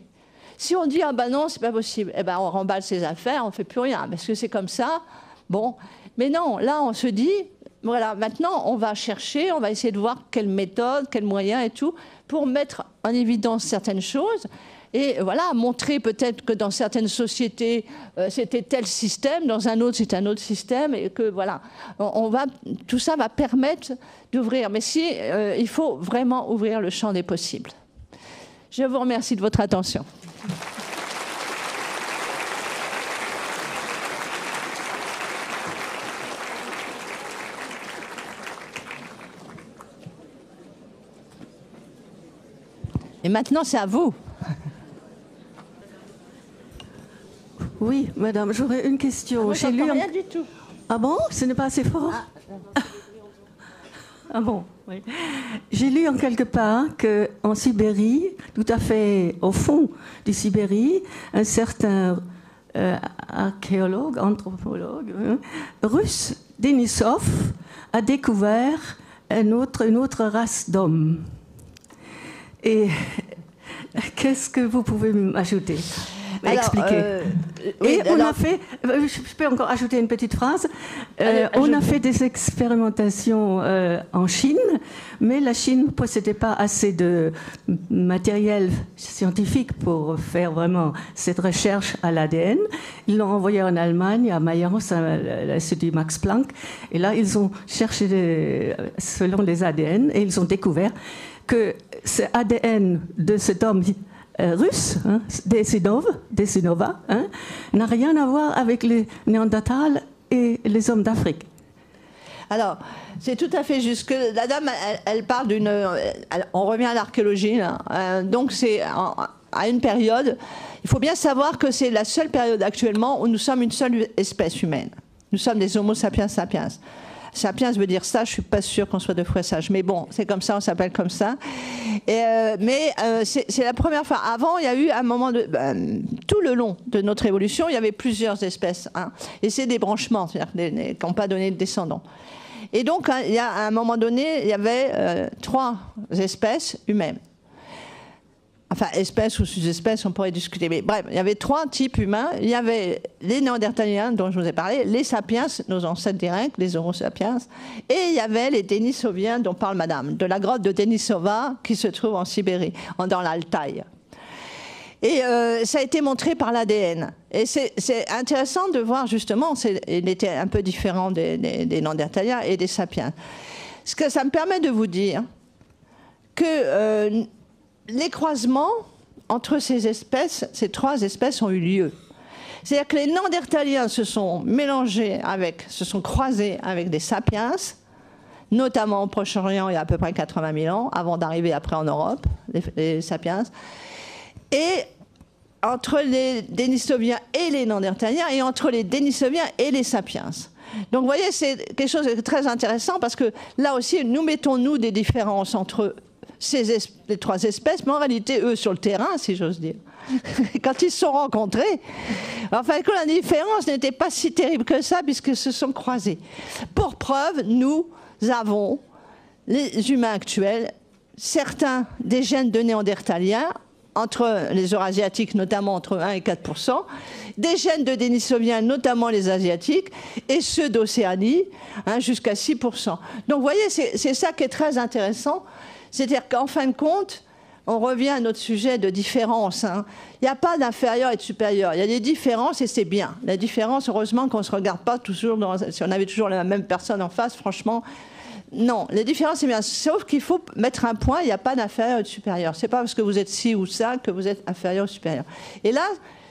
Si on dit « Ah ben non, c'est pas possible », eh ben on remballe ses affaires, on fait plus rien, parce que c'est comme ça. Bon, mais non, là, on se dit « Voilà, maintenant, on va chercher, on va essayer de voir quelle méthode, quels moyens et tout, pour mettre en évidence certaines choses ». Et voilà, montrer peut-être que dans certaines sociétés, c'était tel système, dans un autre, c'est un autre système, et que voilà, tout ça va permettre d'ouvrir. Mais il faut vraiment ouvrir le champ des possibles. Je vous remercie de votre attention. Et maintenant, c'est à vous. Oui, madame, j'aurais une question. J'ai lu rien du tout. Ah bon? Ce n'est pas assez fort? Ah bon, oui. J'ai lu en quelque part qu'en Sibérie, tout à fait au fond de Sibérie, un certain archéologue, anthropologue russe, Denisov, a découvert une autre race d'hommes. Et qu'est-ce que vous pouvez m'ajouter? Expliquer. Oui, et on a fait, je peux encore ajouter une petite phrase, on a fait des expérimentations en Chine, mais la Chine ne possédait pas assez de matériel scientifique pour faire vraiment cette recherche à l'ADN. Ils l'ont envoyé en Allemagne, à Mayence, à l'Institut Max Planck, et là ils ont cherché selon les ADN, et ils ont découvert que ce ADN de cet homme russe, hein, Denisova, hein, n'a rien à voir avec les Néandertals et les hommes d'Afrique. Alors, c'est tout à fait juste que la dame, elle parle d'une... On revient à l'archéologie, là. Donc c'est à une période... Il faut bien savoir que c'est la seule période actuellement où nous sommes une seule espèce humaine. Nous sommes des Homo sapiens sapiens. Sapiens veut dire sage, je ne suis pas sûre qu'on soit deux fois sage. Mais bon, c'est comme ça, on s'appelle comme ça. Mais c'est la première fois. Avant, il y a eu un moment de... tout le long de notre évolution, il y avait plusieurs espèces. Hein, et c'est des branchements, c'est-à-dire qui n'ont pas donné de descendants. Et donc, il y a, à un moment donné, il y avait 3 espèces humaines. Enfin, espèces ou sous-espèces, on pourrait discuter. Mais bref, il y avait 3 types humains. Il y avait les Néandertaliens, dont je vous ai parlé, les Sapiens, nos ancêtres directs, les Homo sapiens, et il y avait les Denisoviens dont parle madame, de la grotte de Denisova qui se trouve en Sibérie, dans l'Altaï. Et ça a été montré par l'ADN. Et c'est intéressant de voir justement, il était un peu différent des Néandertaliens et des Sapiens. Ce que ça me permet de vous dire que... les croisements entre ces espèces, ces 3 espèces ont eu lieu. C'est-à-dire que les Néandertaliens se sont mélangés se sont croisés avec des sapiens, notamment au Proche-Orient il y a à peu près 80 000 ans, avant d'arriver après en Europe, les sapiens. Et entre les Denisoviens et les Néandertaliens, et entre les Denisoviens et les sapiens. Donc vous voyez, c'est quelque chose de très intéressant, parce que là aussi, nous mettons des différences entre les 3 espèces, mais en réalité, eux, sur le terrain, si j'ose dire, quand ils se sont rencontrés, enfin, la différence n'était pas si terrible que ça, puisqu'ils se sont croisés. Pour preuve, nous avons, les humains actuels, certains des gènes de Néandertaliens, entre les Eurasiatiques, notamment entre 1 et 4%, des gènes de Denisoviens, notamment les Asiatiques, et ceux d'Océanie, jusqu'à 6%. Donc, vous voyez, c'est ça qui est très intéressant. C'est-à-dire qu'en fin de compte, on revient à notre sujet de différence. Il n'y a pas d'inférieur et de supérieur. Il y a des différences et c'est bien. La différence, heureusement qu'on ne se regarde pas toujours, si on avait toujours la même personne en face, franchement, non. Les différences, c'est bien. Sauf qu'il faut mettre un point, il n'y a pas d'inférieur et de supérieur. Ce n'est pas parce que vous êtes ci ou ça que vous êtes inférieur ou supérieur. Et là,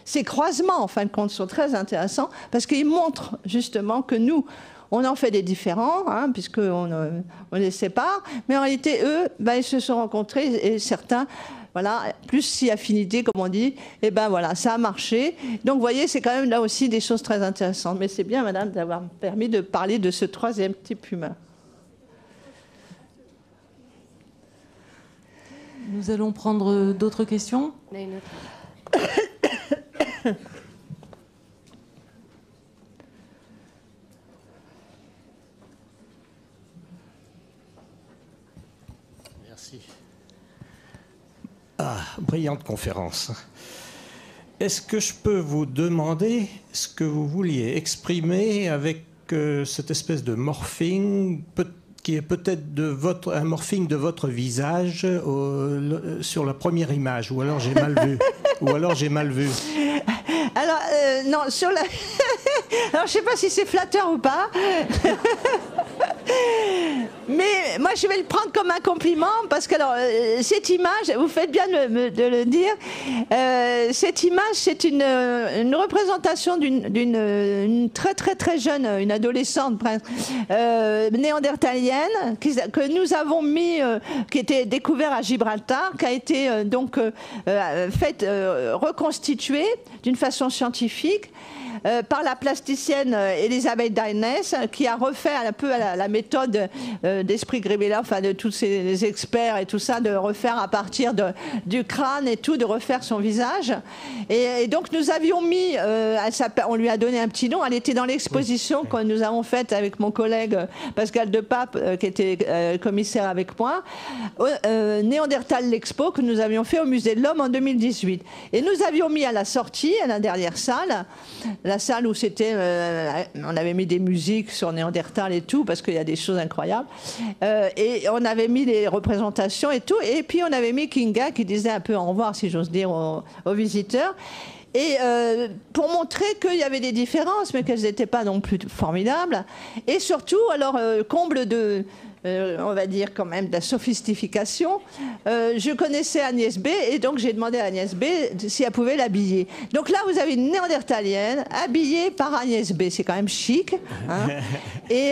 ces croisements, en fin de compte, sont très intéressants parce qu'ils montrent justement que nous, on en fait des différents, hein, puisqu'on les sépare, mais en réalité, eux, ils se sont rencontrés et certains, voilà, plus si affinité, comme on dit, et voilà, ça a marché. Donc, vous voyez, c'est quand même là aussi des choses très intéressantes. Mais c'est bien, madame, d'avoir permis de parler de ce troisième type humain. Nous allons prendre d'autres questions. Merci. Ah, brillante conférence. Est-ce que je peux vous demander ce que vous vouliez exprimer avec cette espèce de morphing qui est peut-être un morphing de votre visage sur la première image, ou alors j'ai mal vu. Ou alors j'ai mal vu. Alors, non, sur la... Alors, je ne sais pas si c'est flatteur ou pas. Mais moi, je vais le prendre comme un compliment parce que cette image, vous faites bien de le dire, cette image, c'est une représentation d'une très très très jeune, une adolescente néandertalienne que nous avons mis, qui était découverte à Gibraltar, qui a été faite, reconstituée d'une façon scientifique. Par la plasticienne Elisabeth Dyness, qui a refait un peu la méthode d'Esprit Grimela, enfin de tous ces experts et tout ça, de refaire à partir du crâne et tout, de refaire son visage. Et donc nous avions mis, on lui a donné un petit nom, elle était dans l'exposition que nous avons faite avec mon collègue Pascal Depape, qui était commissaire avec moi, Néandertal l'Expo, que nous avions fait au Musée de l'Homme en 2018. Et nous avions mis à la sortie, à la dernière salle, la salle où c'était, on avait mis des musiques sur Néandertal et tout, parce qu'il y a des choses incroyables, et on avait mis les représentations et tout, et puis on avait mis Kinga qui disait un peu au revoir, si j'ose dire, aux visiteurs, et pour montrer qu'il y avait des différences, mais qu'elles n'étaient pas non plus formidables, et surtout, alors, comble de... on va dire quand même de la sophistication. Je connaissais Agnès B et donc j'ai demandé à Agnès B si elle pouvait l'habiller. Donc là, vous avez une néandertalienne habillée par Agnès B. C'est quand même chic. Hein. Et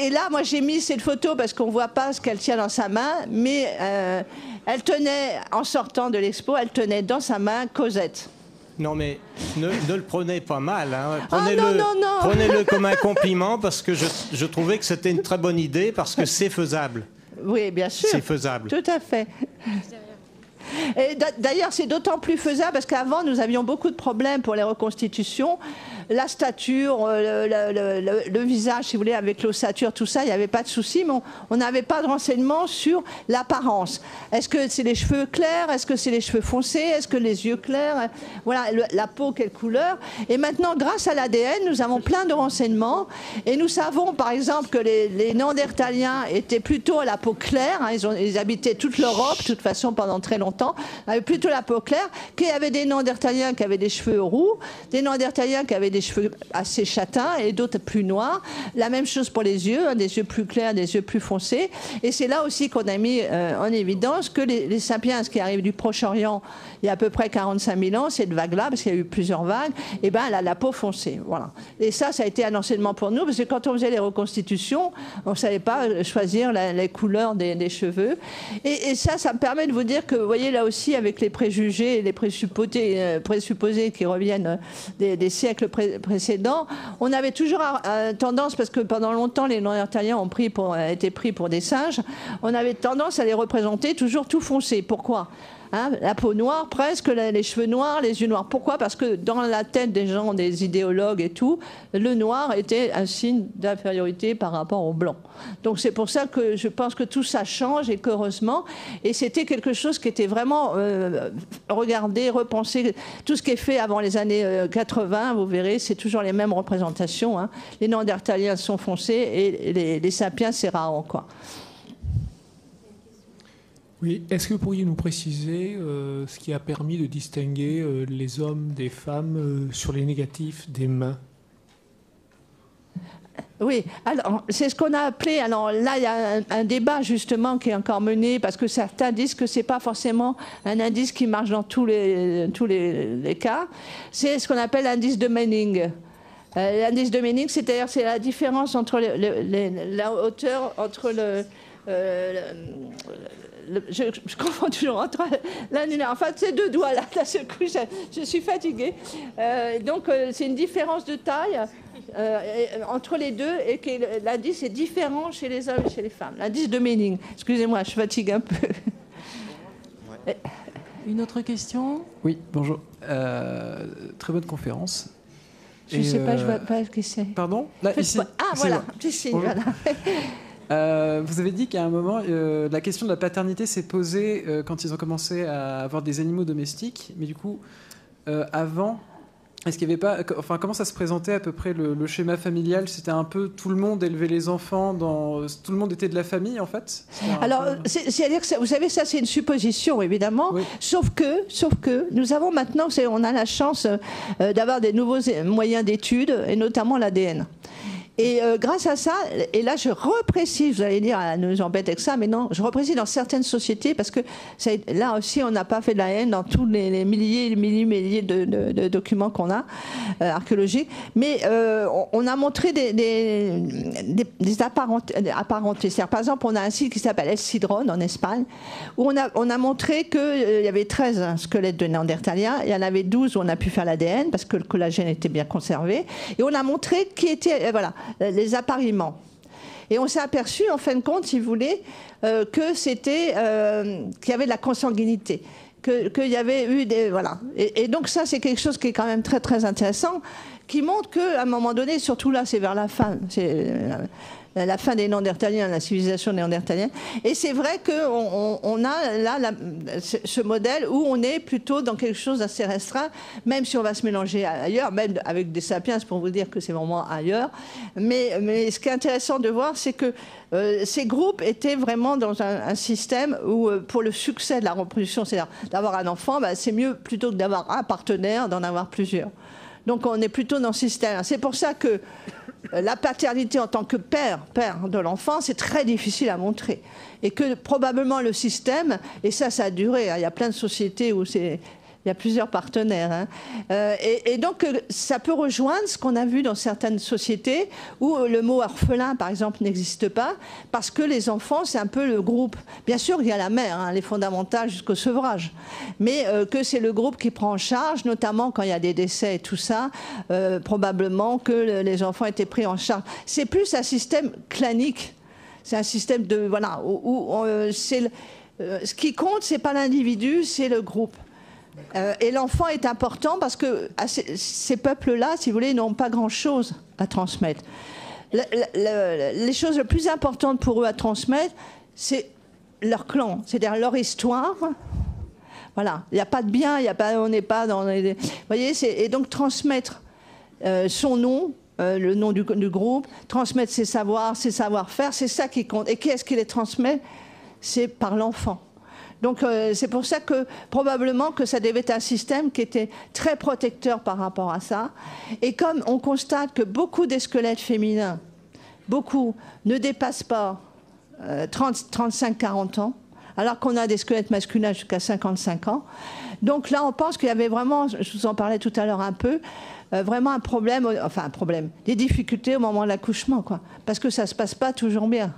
là, moi, j'ai mis cette photo parce qu'on ne voit pas ce qu'elle tient dans sa main, mais elle tenait, en sortant de l'expo, elle tenait dans sa main Cosette. Non, mais ne le prenez pas mal. Hein. Non. Prenez-le comme un compliment parce que je trouvais que c'était une très bonne idée parce que c'est faisable. Oui, bien sûr. C'est faisable. Tout à fait. Et d'ailleurs, c'est d'autant plus faisable parce qu'avant, nous avions beaucoup de problèmes pour les reconstitutions. La stature, le visage, si vous voulez, avec l'ossature, tout ça, il n'y avait pas de souci, mais on n'avait pas de renseignements sur l'apparence. Est-ce que c'est les cheveux clairs? Est-ce que c'est les cheveux foncés? Est-ce que les yeux clairs? Voilà, la peau, quelle couleur? Et maintenant, grâce à l'ADN, nous avons plein de renseignements. Et nous savons, par exemple, que les Néandertaliens étaient plutôt à la peau claire. Hein, ils habitaient toute l'Europe, de toute façon, pendant très longtemps. Ils avaient plutôt la peau claire. Qu'il y avait des Néandertaliens qui avaient des cheveux roux, des Néandertaliens qui avaient des cheveux assez châtains et d'autres plus noirs. La même chose pour les yeux, hein, des yeux plus clairs, des yeux plus foncés. Et c'est là aussi qu'on a mis en évidence que les sapiens qui arrivent du Proche-Orient il y a à peu près 45 000 ans, cette vague-là, parce qu'il y a eu plusieurs vagues, et elle a la peau foncée. Voilà. Et ça a été un enseignement pour nous, parce que quand on faisait les reconstitutions, on ne savait pas choisir les couleurs des cheveux. Et ça me permet de vous dire que, vous voyez, là aussi, avec les préjugés et les présupposés qui reviennent des siècles précédents, on avait toujours tendance, parce que pendant longtemps, les Néandertaliens ont été pris pour des singes, on avait tendance à les représenter toujours tout foncé. Pourquoi ? Hein, la peau noire presque, les cheveux noirs, les yeux noirs. Pourquoi? Parce que dans la tête des gens, des idéologues et tout, le noir était un signe d'infériorité par rapport au blanc. Donc c'est pour ça que je pense que tout ça change et qu'heureusement, et c'était quelque chose qui était vraiment regardé, repensé. Tout ce qui est fait avant les années 80, vous verrez, c'est toujours les mêmes représentations. Hein. Les Néandertaliens sont foncés et les sapiens, c'est rare, quoi. Oui, est-ce que vous pourriez nous préciser ce qui a permis de distinguer les hommes des femmes sur les négatifs des mains? Oui, alors c'est ce qu'on a appelé, alors là il y a un débat justement qui est encore mené parce que certains disent que c'est pas forcément un indice qui marche dans tous les cas, c'est ce qu'on appelle l'indice de Manning. L'indice de Manning, c'est-à-dire c'est la différence entre la hauteur entre je confonds toujours entre l'annulaire. Enfin, ces deux doigts là, d'un seul coup, je suis fatiguée. Donc, c'est une différence de taille entre les deux et que l'indice est différent chez les hommes et chez les femmes. L'indice de Manning. Excusez-moi, je fatigue un peu. Une autre question? Oui, bonjour. Très bonne conférence. Je ne sais pas, je ne vois pas ce que c'est. Pardon là, ici, ah, voilà, petit signe, voilà. Vous avez dit qu'à un moment, la question de la paternité s'est posée quand ils ont commencé à avoir des animaux domestiques. Mais du coup, avant, est-ce qu'il n'y avait pas... Enfin, comment ça se présentait à peu près le schéma familial? C'était un peu tout le monde élevait les enfants, tout le monde était de la famille, en fait? Alors, c'est-à-dire que, vous savez, ça c'est une supposition, évidemment. Oui. Sauf que nous avons maintenant, on a la chance d'avoir des nouveaux moyens d'études, et notamment l'ADN. Et grâce à ça, et là je reprécise, vous allez dire, elle nous embête avec ça, mais non, je reprécise dans certaines sociétés, parce que là aussi on n'a pas fait de la haine dans tous les milliers de documents qu'on a, archéologiques, mais on a montré des apparentés. C'est-à-dire, par exemple, on a un site qui s'appelle El Cidrón en Espagne, où on a montré qu'il y avait 13 squelettes de Néandertaliens, il y en avait 12 où on a pu faire l'ADN, parce que le collagène était bien conservé, et on a montré qui était, voilà, les appariements. Et on s'est aperçu, en fin de compte, si vous voulez, que c'était qu'il y avait de la consanguinité, qu'il y avait eu des... Voilà. Et donc ça, c'est quelque chose qui est quand même très, très intéressant, qui montre qu'à un moment donné, surtout là, c'est vers la fin, c'est la fin des Néandertaliens, la civilisation néandertalienne. Et c'est vrai qu'on a là ce modèle où on est plutôt dans quelque chose d'assez restreint, même si on va se mélanger ailleurs, même avec des sapiens, pour vous dire que c'est vraiment ailleurs. Mais ce qui est intéressant de voir, c'est que ces groupes étaient vraiment dans un système où, pour le succès de la reproduction, c'est-à-dire d'avoir un enfant, c'est mieux plutôt que d'avoir un partenaire, d'en avoir plusieurs. Donc on est plutôt dans ce système. C'est pour ça que la paternité en tant que père de l'enfant, c'est très difficile à montrer. Et que probablement le système, et ça a duré, hein, il y a plein de sociétés où il y a plusieurs partenaires. Hein. Et donc, ça peut rejoindre ce qu'on a vu dans certaines sociétés où le mot orphelin, par exemple, n'existe pas, parce que les enfants, c'est un peu le groupe. Bien sûr, il y a la mère, hein, les fondamentales jusqu'au sevrage, mais que c'est le groupe qui prend en charge, notamment quand il y a des décès et tout ça, probablement que les enfants étaient pris en charge. C'est plus un système clanique. C'est un système de... Voilà, où ce qui compte, c'est pas l'individu, c'est le groupe. Et l'enfant est important parce que ces peuples-là, si vous voulez, n'ont pas grand-chose à transmettre. Les choses les plus importantes pour eux à transmettre, c'est leur clan, c'est-à-dire leur histoire. Voilà, il n'y a pas de bien, on n'est pas dans les... Vous voyez, et donc transmettre son nom, le nom du groupe, transmettre ses savoirs, ses savoir-faire, c'est ça qui compte. Et qui est-ce qui les transmet? C'est par l'enfant. Donc c'est pour ça que probablement que ça devait être un système qui était très protecteur par rapport à ça. Et comme on constate que beaucoup des squelettes féminins, beaucoup, ne dépassent pas 35-40 ans, alors qu'on a des squelettes masculins jusqu'à 55 ans. Donc là, on pense qu'il y avait vraiment, je vous en parlais tout à l'heure un peu, vraiment un problème, des difficultés au moment de l'accouchement, quoi, parce que ça ne se passe pas toujours bien.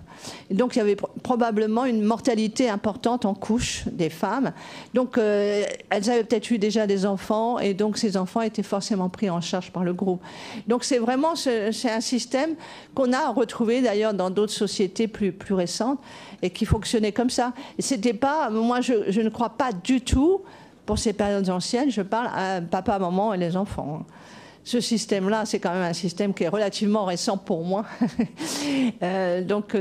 Et donc il y avait probablement une mortalité importante en couche des femmes. Donc elles avaient peut-être eu déjà des enfants, et donc ces enfants étaient forcément pris en charge par le groupe. Donc c'est vraiment c'est un système qu'on a retrouvé d'ailleurs dans d'autres sociétés plus récentes et qui fonctionnait comme ça. Et c'était pas, moi je ne crois pas du tout, pour ces périodes anciennes, je parle à papa, maman et les enfants. Ce système-là, c'est quand même un système qui est relativement récent pour moi. Donc,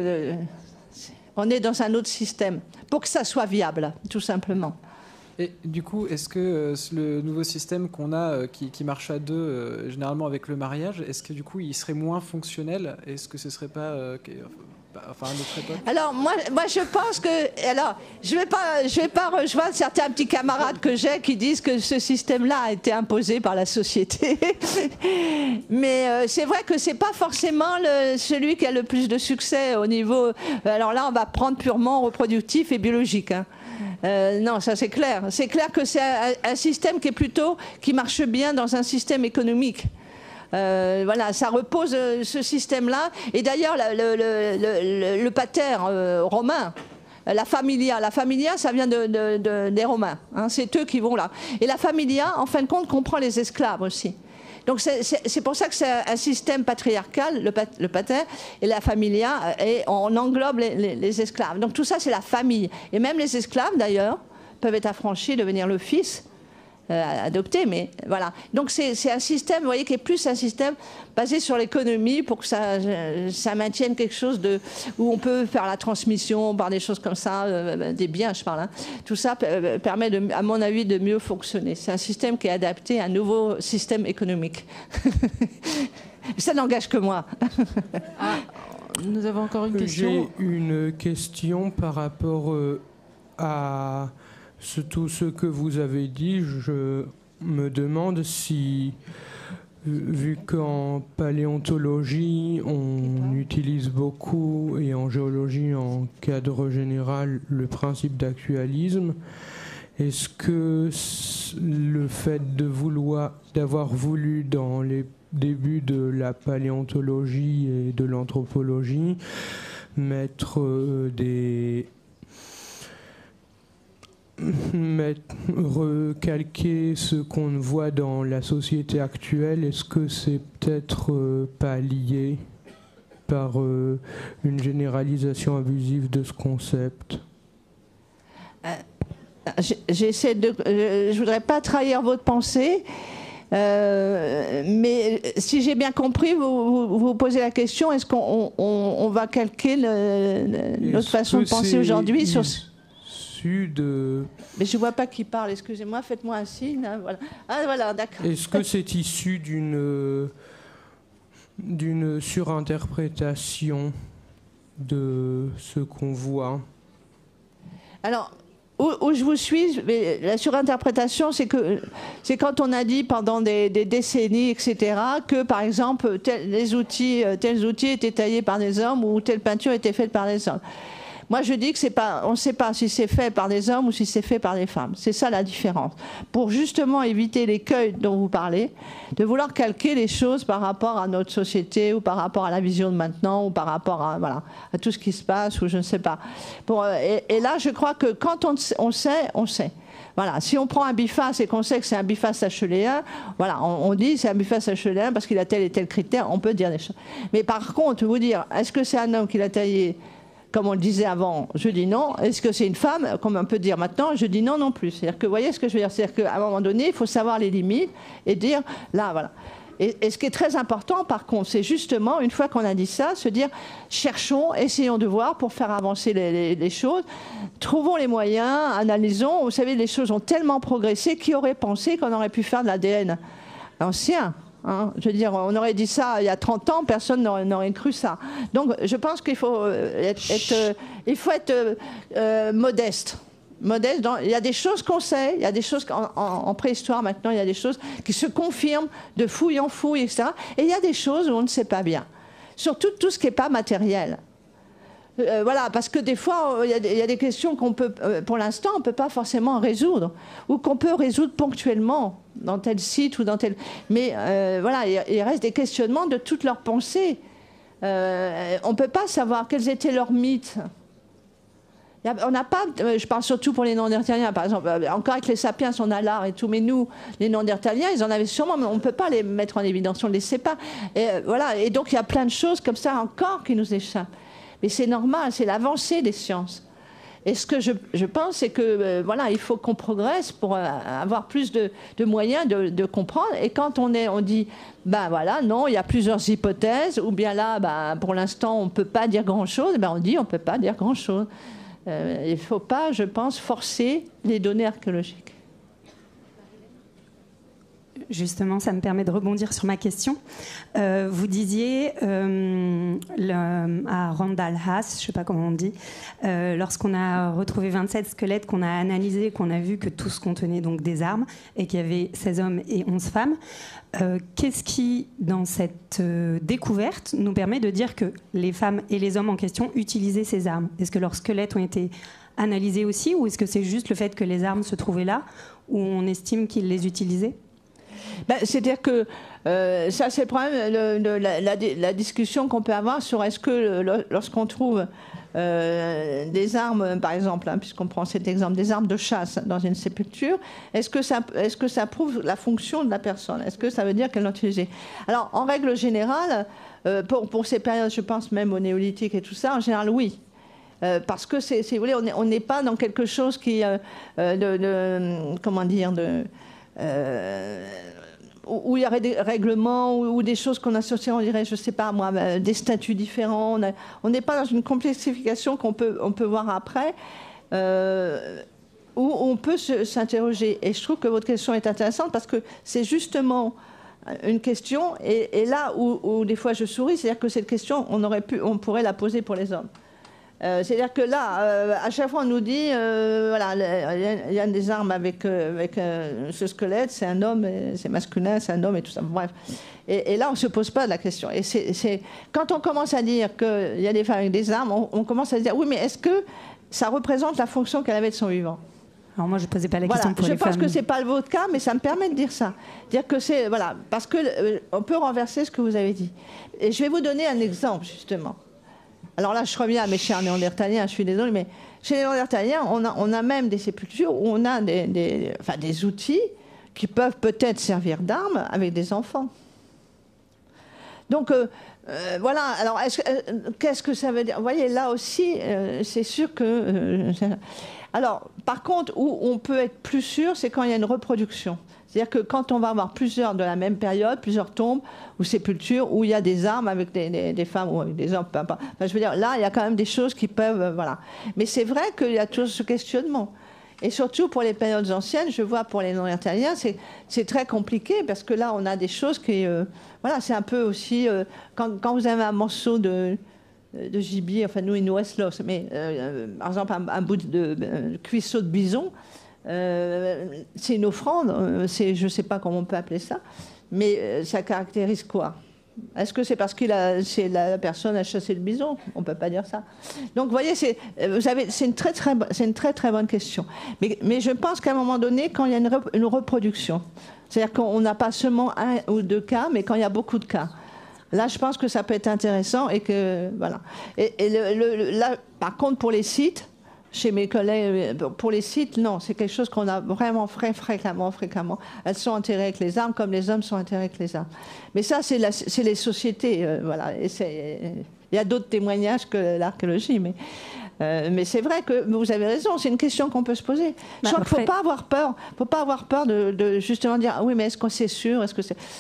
on est dans un autre système, pour que ça soit viable, tout simplement. Et du coup, est-ce que le nouveau système qu'on a, qui marche à deux, généralement avec le mariage, est-ce que du coup, il serait moins fonctionnel? Est-ce que ce serait pas enfin à notre époque? Alors moi je pense que, alors je vais pas rejoindre certains petits camarades que j'ai qui disent que ce système-là a été imposé par la société, mais c'est vrai que c'est pas forcément celui qui a le plus de succès au niveau. Alors là on va prendre purement reproductif et biologique. Hein. Non, ça c'est clair. C'est clair que c'est un système qui marche bien dans un système économique. Voilà, ça repose ce système-là. Et d'ailleurs, le pater romain, la familia, ça vient des Romains. Hein, c'est eux qui vont là. Et la familia, en fin de compte, comprend les esclaves aussi. Donc c'est pour ça que c'est un système patriarcal, le pater, et la familia, et on englobe les esclaves. Donc tout ça, c'est la famille. Et même les esclaves, d'ailleurs, peuvent être affranchis, devenir le fils, adopté, mais voilà. Donc c'est un système, vous voyez, qui est plus un système basé sur l'économie pour que ça maintienne quelque chose où on peut faire la transmission par des choses comme ça, des biens, je parle. Hein. Tout ça permet, à mon avis, de mieux fonctionner. C'est un système qui est adapté à un nouveau système économique. Ça n'engage que moi. Nous avons encore une question. J'ai une question par rapport à tout ce que vous avez dit. Je me demande si, vu qu'en paléontologie on utilise beaucoup, et en géologie en cadre général, le principe d'actualisme, est-ce que le fait d'avoir voulu dans les débuts de la paléontologie et de l'anthropologie mettre recalquer ce qu'on voit dans la société actuelle, est-ce que c'est peut-être pas lié par une généralisation abusive de ce concept? Je voudrais pas trahir votre pensée, mais si j'ai bien compris, vous posez la question, est-ce qu'on va calquer notre façon de penser aujourd'hui sur... Mais je ne vois pas qui parle, excusez-moi, faites-moi un signe. Hein, voilà. Ah voilà, d'accord. Est-ce que c'est issu d'une surinterprétation de ce qu'on voit? Alors, où je vous suis, mais la surinterprétation, c'est quand on a dit pendant des décennies, etc., que par exemple, tels outils étaient taillés par des hommes ou telle peinture était faite par des hommes. Moi, je dis que on ne sait pas si c'est fait par des hommes ou si c'est fait par des femmes. C'est ça la différence. Pour justement éviter l'écueil dont vous parlez, de vouloir calquer les choses par rapport à notre société ou par rapport à la vision de maintenant ou par rapport à tout ce qui se passe ou je ne sais pas. Et là, je crois que quand on sait, on sait. Voilà, si on prend un biface et qu'on sait que c'est un biface acheléen, voilà, on dit c'est un biface acheléen parce qu'il a tel et tel critère, on peut dire des choses. Mais par contre, vous dire, est-ce que c'est un homme qui l'a taillé comme on le disait avant, je dis non. Est-ce que c'est une femme, comme on peut dire maintenant, je dis non non plus. C'est-à-dire que, vous voyez ce que je veux dire, c'est-à-dire qu'à un moment donné, il faut savoir les limites et dire, là, voilà. Et ce qui est très important, par contre, c'est justement, une fois qu'on a dit ça, se dire, cherchons, essayons de voir pour faire avancer les choses, trouvons les moyens, analysons. Vous savez, les choses ont tellement progressé, qui aurait pensé qu'on aurait pu faire de l'ADN ancien? Hein, je veux dire, on aurait dit ça il y a 30 ans, personne n'aurait cru ça. Donc je pense qu'il faut être modeste. Il y a des choses qu'on sait, il y a des choses en préhistoire maintenant, il y a des choses qui se confirment de fouille en fouille, etc. Et il y a des choses où on ne sait pas bien. Surtout tout ce qui n'est pas matériel. Voilà, parce que des fois, il y a des questions qu'on peut, pour l'instant, on ne peut pas forcément résoudre, ou qu'on peut résoudre ponctuellement dans tel site ou dans tel... Mais voilà, il reste des questionnements de toute leur pensée. On ne peut pas savoir quels étaient leurs mythes. On n'a pas, je parle surtout pour les Néandertaliens, par exemple, encore avec les sapiens, on a l'art et tout, mais nous, les Néandertaliens, ils en avaient sûrement, mais on ne peut pas les mettre en évidence, on ne les sait pas. Et, voilà, et donc il y a plein de choses comme ça encore qui nous échappent. Mais c'est normal, c'est l'avancée des sciences. Et ce que je pense, c'est que voilà, il faut qu'on progresse pour avoir plus de moyens de comprendre. Et quand on dit, ben voilà, non, il y a plusieurs hypothèses, ou bien là, ben, pour l'instant, on ne peut pas dire grand-chose, ben on dit, on ne peut pas dire grand-chose. Il ne faut pas, je pense, forcer les données archéologiques. justement, ça me permet de rebondir sur ma question. Vous disiez à Randall Haas, je ne sais pas comment on dit, lorsqu'on a retrouvé 27 squelettes, qu'on a analysés, qu'on a vu que tous contenaient donc des armes et qu'il y avait 16 hommes et 11 femmes, qu'est-ce qui, dans cette découverte, nous permet de dire que les femmes et les hommes en question utilisaient ces armes? Est-ce que leurs squelettes ont été analysés aussi, ou est-ce que c'est juste le fait que les armes se trouvaient là, où on estime qu'ils les utilisaient? C'est-à-dire que ça, c'est le problème, la discussion qu'on peut avoir sur est-ce que lorsqu'on trouve des armes, par exemple, puisqu'on prend cet exemple, des armes de chasse dans une sépulture, est-ce que ça prouve la fonction de la personne? Est-ce que ça veut dire qu'elle l'a utilisée? Alors, en règle générale, pour ces périodes, je pense même au néolithique et tout ça, en général, oui. Parce que, si vous voulez, on n'est pas dans quelque chose qui comment dire, où il y aurait des règlements ou des choses qu'on associe, on dirait, je ne sais pas moi, des statuts différents. On n'est pas dans une complexification qu'on peut voir après, où on peut s'interroger. Et je trouve que votre question est intéressante parce que c'est justement une question, et là où des fois je souris, c'est-à-dire que cette question, on pourrait la poser pour les hommes. C'est-à-dire que là, à chaque fois, on nous dit, voilà, il y a des armes avec ce squelette, c'est un homme, c'est masculin, c'est un homme et tout ça. Bref. Et là, on ne se pose pas la question. Et quand on commence à dire qu'il y a des femmes avec des armes, on commence à se dire, oui, mais est-ce que ça représente la fonction qu'elle avait de son vivant? Alors moi, je ne posais pas la question pour les femmes. Je pense que ce n'est pas le votre cas, mais ça me permet de dire ça. Dire que c'est, voilà, parce qu'on peut renverser ce que vous avez dit. Et je vais vous donner un exemple, justement. Alors là, je reviens à mes chers néandertaliens, je suis désolée, mais chez les néandertaliens, on a même des sépultures où on a des outils qui peuvent peut-être servir d'armes avec des enfants. Donc, voilà. Alors, qu'est-ce que ça veut dire? Vous voyez, là aussi, c'est sûr que... alors, par contre, où on peut être plus sûr, c'est quand il y a une reproduction. C'est-à-dire que quand on va avoir plusieurs de la même période, plusieurs tombes ou sépultures où il y a des armes avec des femmes ou avec des hommes, peu importe. Enfin, je veux dire, là, il y a quand même des choses qui peuvent... voilà. Mais c'est vrai qu'il y a toujours ce questionnement. Et surtout pour les périodes anciennes, je vois pour les néandertaliens, c'est très compliqué parce que là, on a des choses qui... voilà, c'est un peu aussi... quand vous avez un morceau de gibier, enfin nous, il nous reste l'os, mais par exemple, un bout de cuisseau de bison... c'est une offrande, je ne sais pas comment on peut appeler ça, mais ça caractérise quoi? Est-ce que c'est parce que la personne a chassé le bison? On ne peut pas dire ça. Donc, vous voyez, c'est une très très bonne question. Mais je pense qu'à un moment donné, quand il y a une reproduction, c'est-à-dire qu'on n'a pas seulement un ou deux cas, mais quand il y a beaucoup de cas, là, je pense que ça peut être intéressant et que voilà. Et là, par contre, pour les sites. Chez mes collègues, pour les sites, non, c'est quelque chose qu'on a vraiment fréquemment. Elles sont enterrées avec les armes, comme les hommes sont enterrés avec les armes. Mais ça, c'est les sociétés, voilà. Et il y a d'autres témoignages que l'archéologie, mais c'est vrai que vous avez raison, c'est une question qu'on peut se poser. Je crois qu'il ne faut pas avoir peur. Faut pas avoir peur de justement dire, ah oui, mais est-ce que c'est sûr?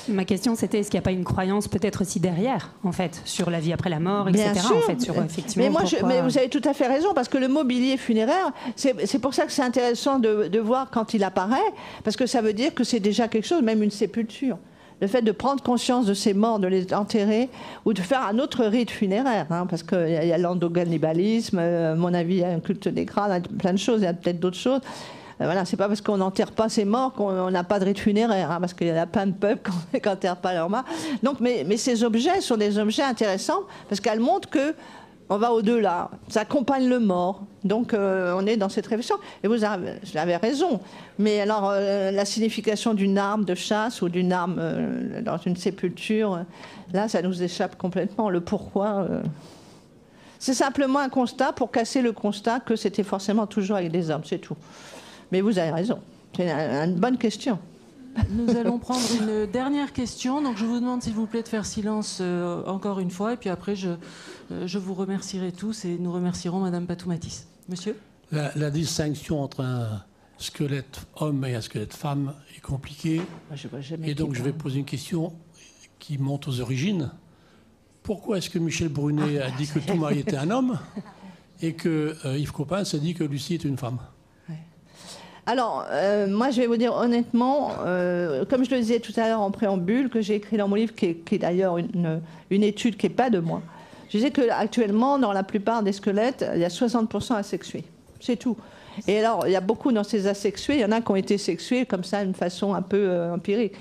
Ma question, c'était, est-ce qu'il n'y a pas une croyance peut-être aussi derrière, en fait, sur la vie après la mort, etc. Bien sûr. En fait, sur, effectivement, mais vous avez tout à fait raison, parce que le mobilier funéraire, c'est pour ça que c'est intéressant de voir quand il apparaît, parce que ça veut dire que c'est déjà quelque chose, même une sépulture. Le fait de prendre conscience de ces morts, de les enterrer, ou de faire un autre rite funéraire, parce qu'il y a l'endocannibalisme, à mon avis, il y a un culte des crânes, plein de choses, il y a peut-être d'autres choses. Voilà, c'est pas parce qu'on n'enterre pas ses morts qu'on n'a pas de rite funéraire, parce qu'il y a plein de peuples qui n'enterrent pas leurs morts. Donc, mais ces objets sont des objets intéressants, parce qu'elles montrent que on va au-delà, ça accompagne le mort. Donc on est dans cette réflexion. Et vous avez raison. Mais alors la signification d'une arme de chasse ou d'une arme dans une sépulture, là ça nous échappe complètement. Le pourquoi, c'est simplement un constat pour casser le constat que c'était forcément toujours avec des hommes, c'est tout. Mais vous avez raison. C'est une bonne question. Nous allons prendre une dernière question. Donc je vous demande s'il vous plaît de faire silence encore une fois. Et puis après, je vous remercierai tous et nous remercierons Madame Patou-Matisse. Monsieur ? La distinction entre un squelette homme et un squelette femme est compliquée. Et donc je vais poser une question qui monte aux origines. Pourquoi est-ce que Michel Brunet a dit que Toumari était un homme et que Yves Coppens a dit que Lucie est une femme ? Alors, moi, je vais vous dire honnêtement, comme je le disais tout à l'heure en préambule, que j'ai écrit dans mon livre, qui est d'ailleurs une étude qui n'est pas de moi. Je disais qu'actuellement, dans la plupart des squelettes, il y a 60% asexués. C'est tout. Et alors, il y a beaucoup dans ces asexués, il y en a qui ont été sexués comme ça, d'une façon un peu empirique.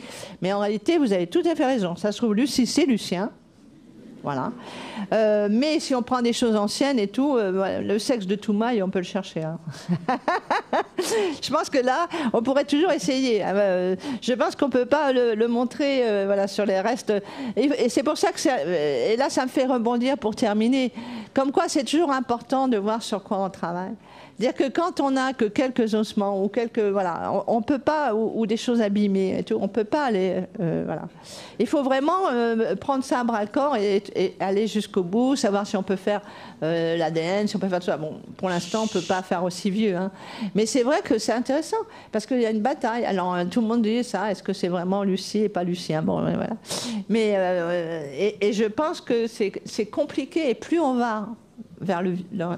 Mais en réalité, vous avez tout à fait raison. Ça se trouve, Lucie, c'est Lucien. Voilà. Mais si on prend des choses anciennes et tout, le sexe de Toumaï, on peut le chercher. Hein. Je pense que là, on pourrait toujours essayer. Je pense qu'on ne peut pas le montrer voilà, sur les restes. Et c'est pour ça que et là, ça me fait rebondir pour terminer. Comme quoi, c'est toujours important de voir sur quoi on travaille. C'est-à-dire que quand on n'a que quelques ossements ou quelques voilà, on peut pas ou des choses abîmées et tout, on peut pas aller voilà. Il faut vraiment prendre ça à bras le corps et aller jusqu'au bout, savoir si on peut faire l'ADN, si on peut faire tout ça. Bon, pour l'instant, on peut pas faire aussi vieux, hein. Mais c'est vrai que c'est intéressant parce qu'il y a une bataille. Alors tout le monde dit ça, est-ce que c'est vraiment Lucie et pas Lucien? Bon, voilà. Mais et je pense que c'est compliqué et plus on va vers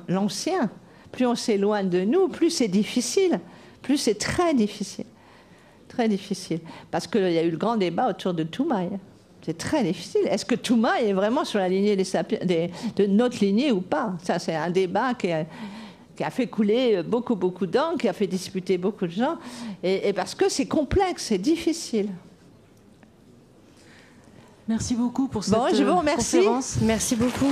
l'ancien. Plus on s'éloigne de nous, plus c'est difficile. Plus c'est très difficile. Très difficile. Parce qu'il y a eu le grand débat autour de Toumaï. C'est très difficile. Est-ce que Toumaï est vraiment sur la lignée de notre lignée ou pas? Ça, c'est un débat qui a fait couler beaucoup d'encre, qui a fait disputer beaucoup de gens. Et parce que c'est complexe, c'est difficile. Merci beaucoup pour cette je vous remercie. conférence. Merci beaucoup.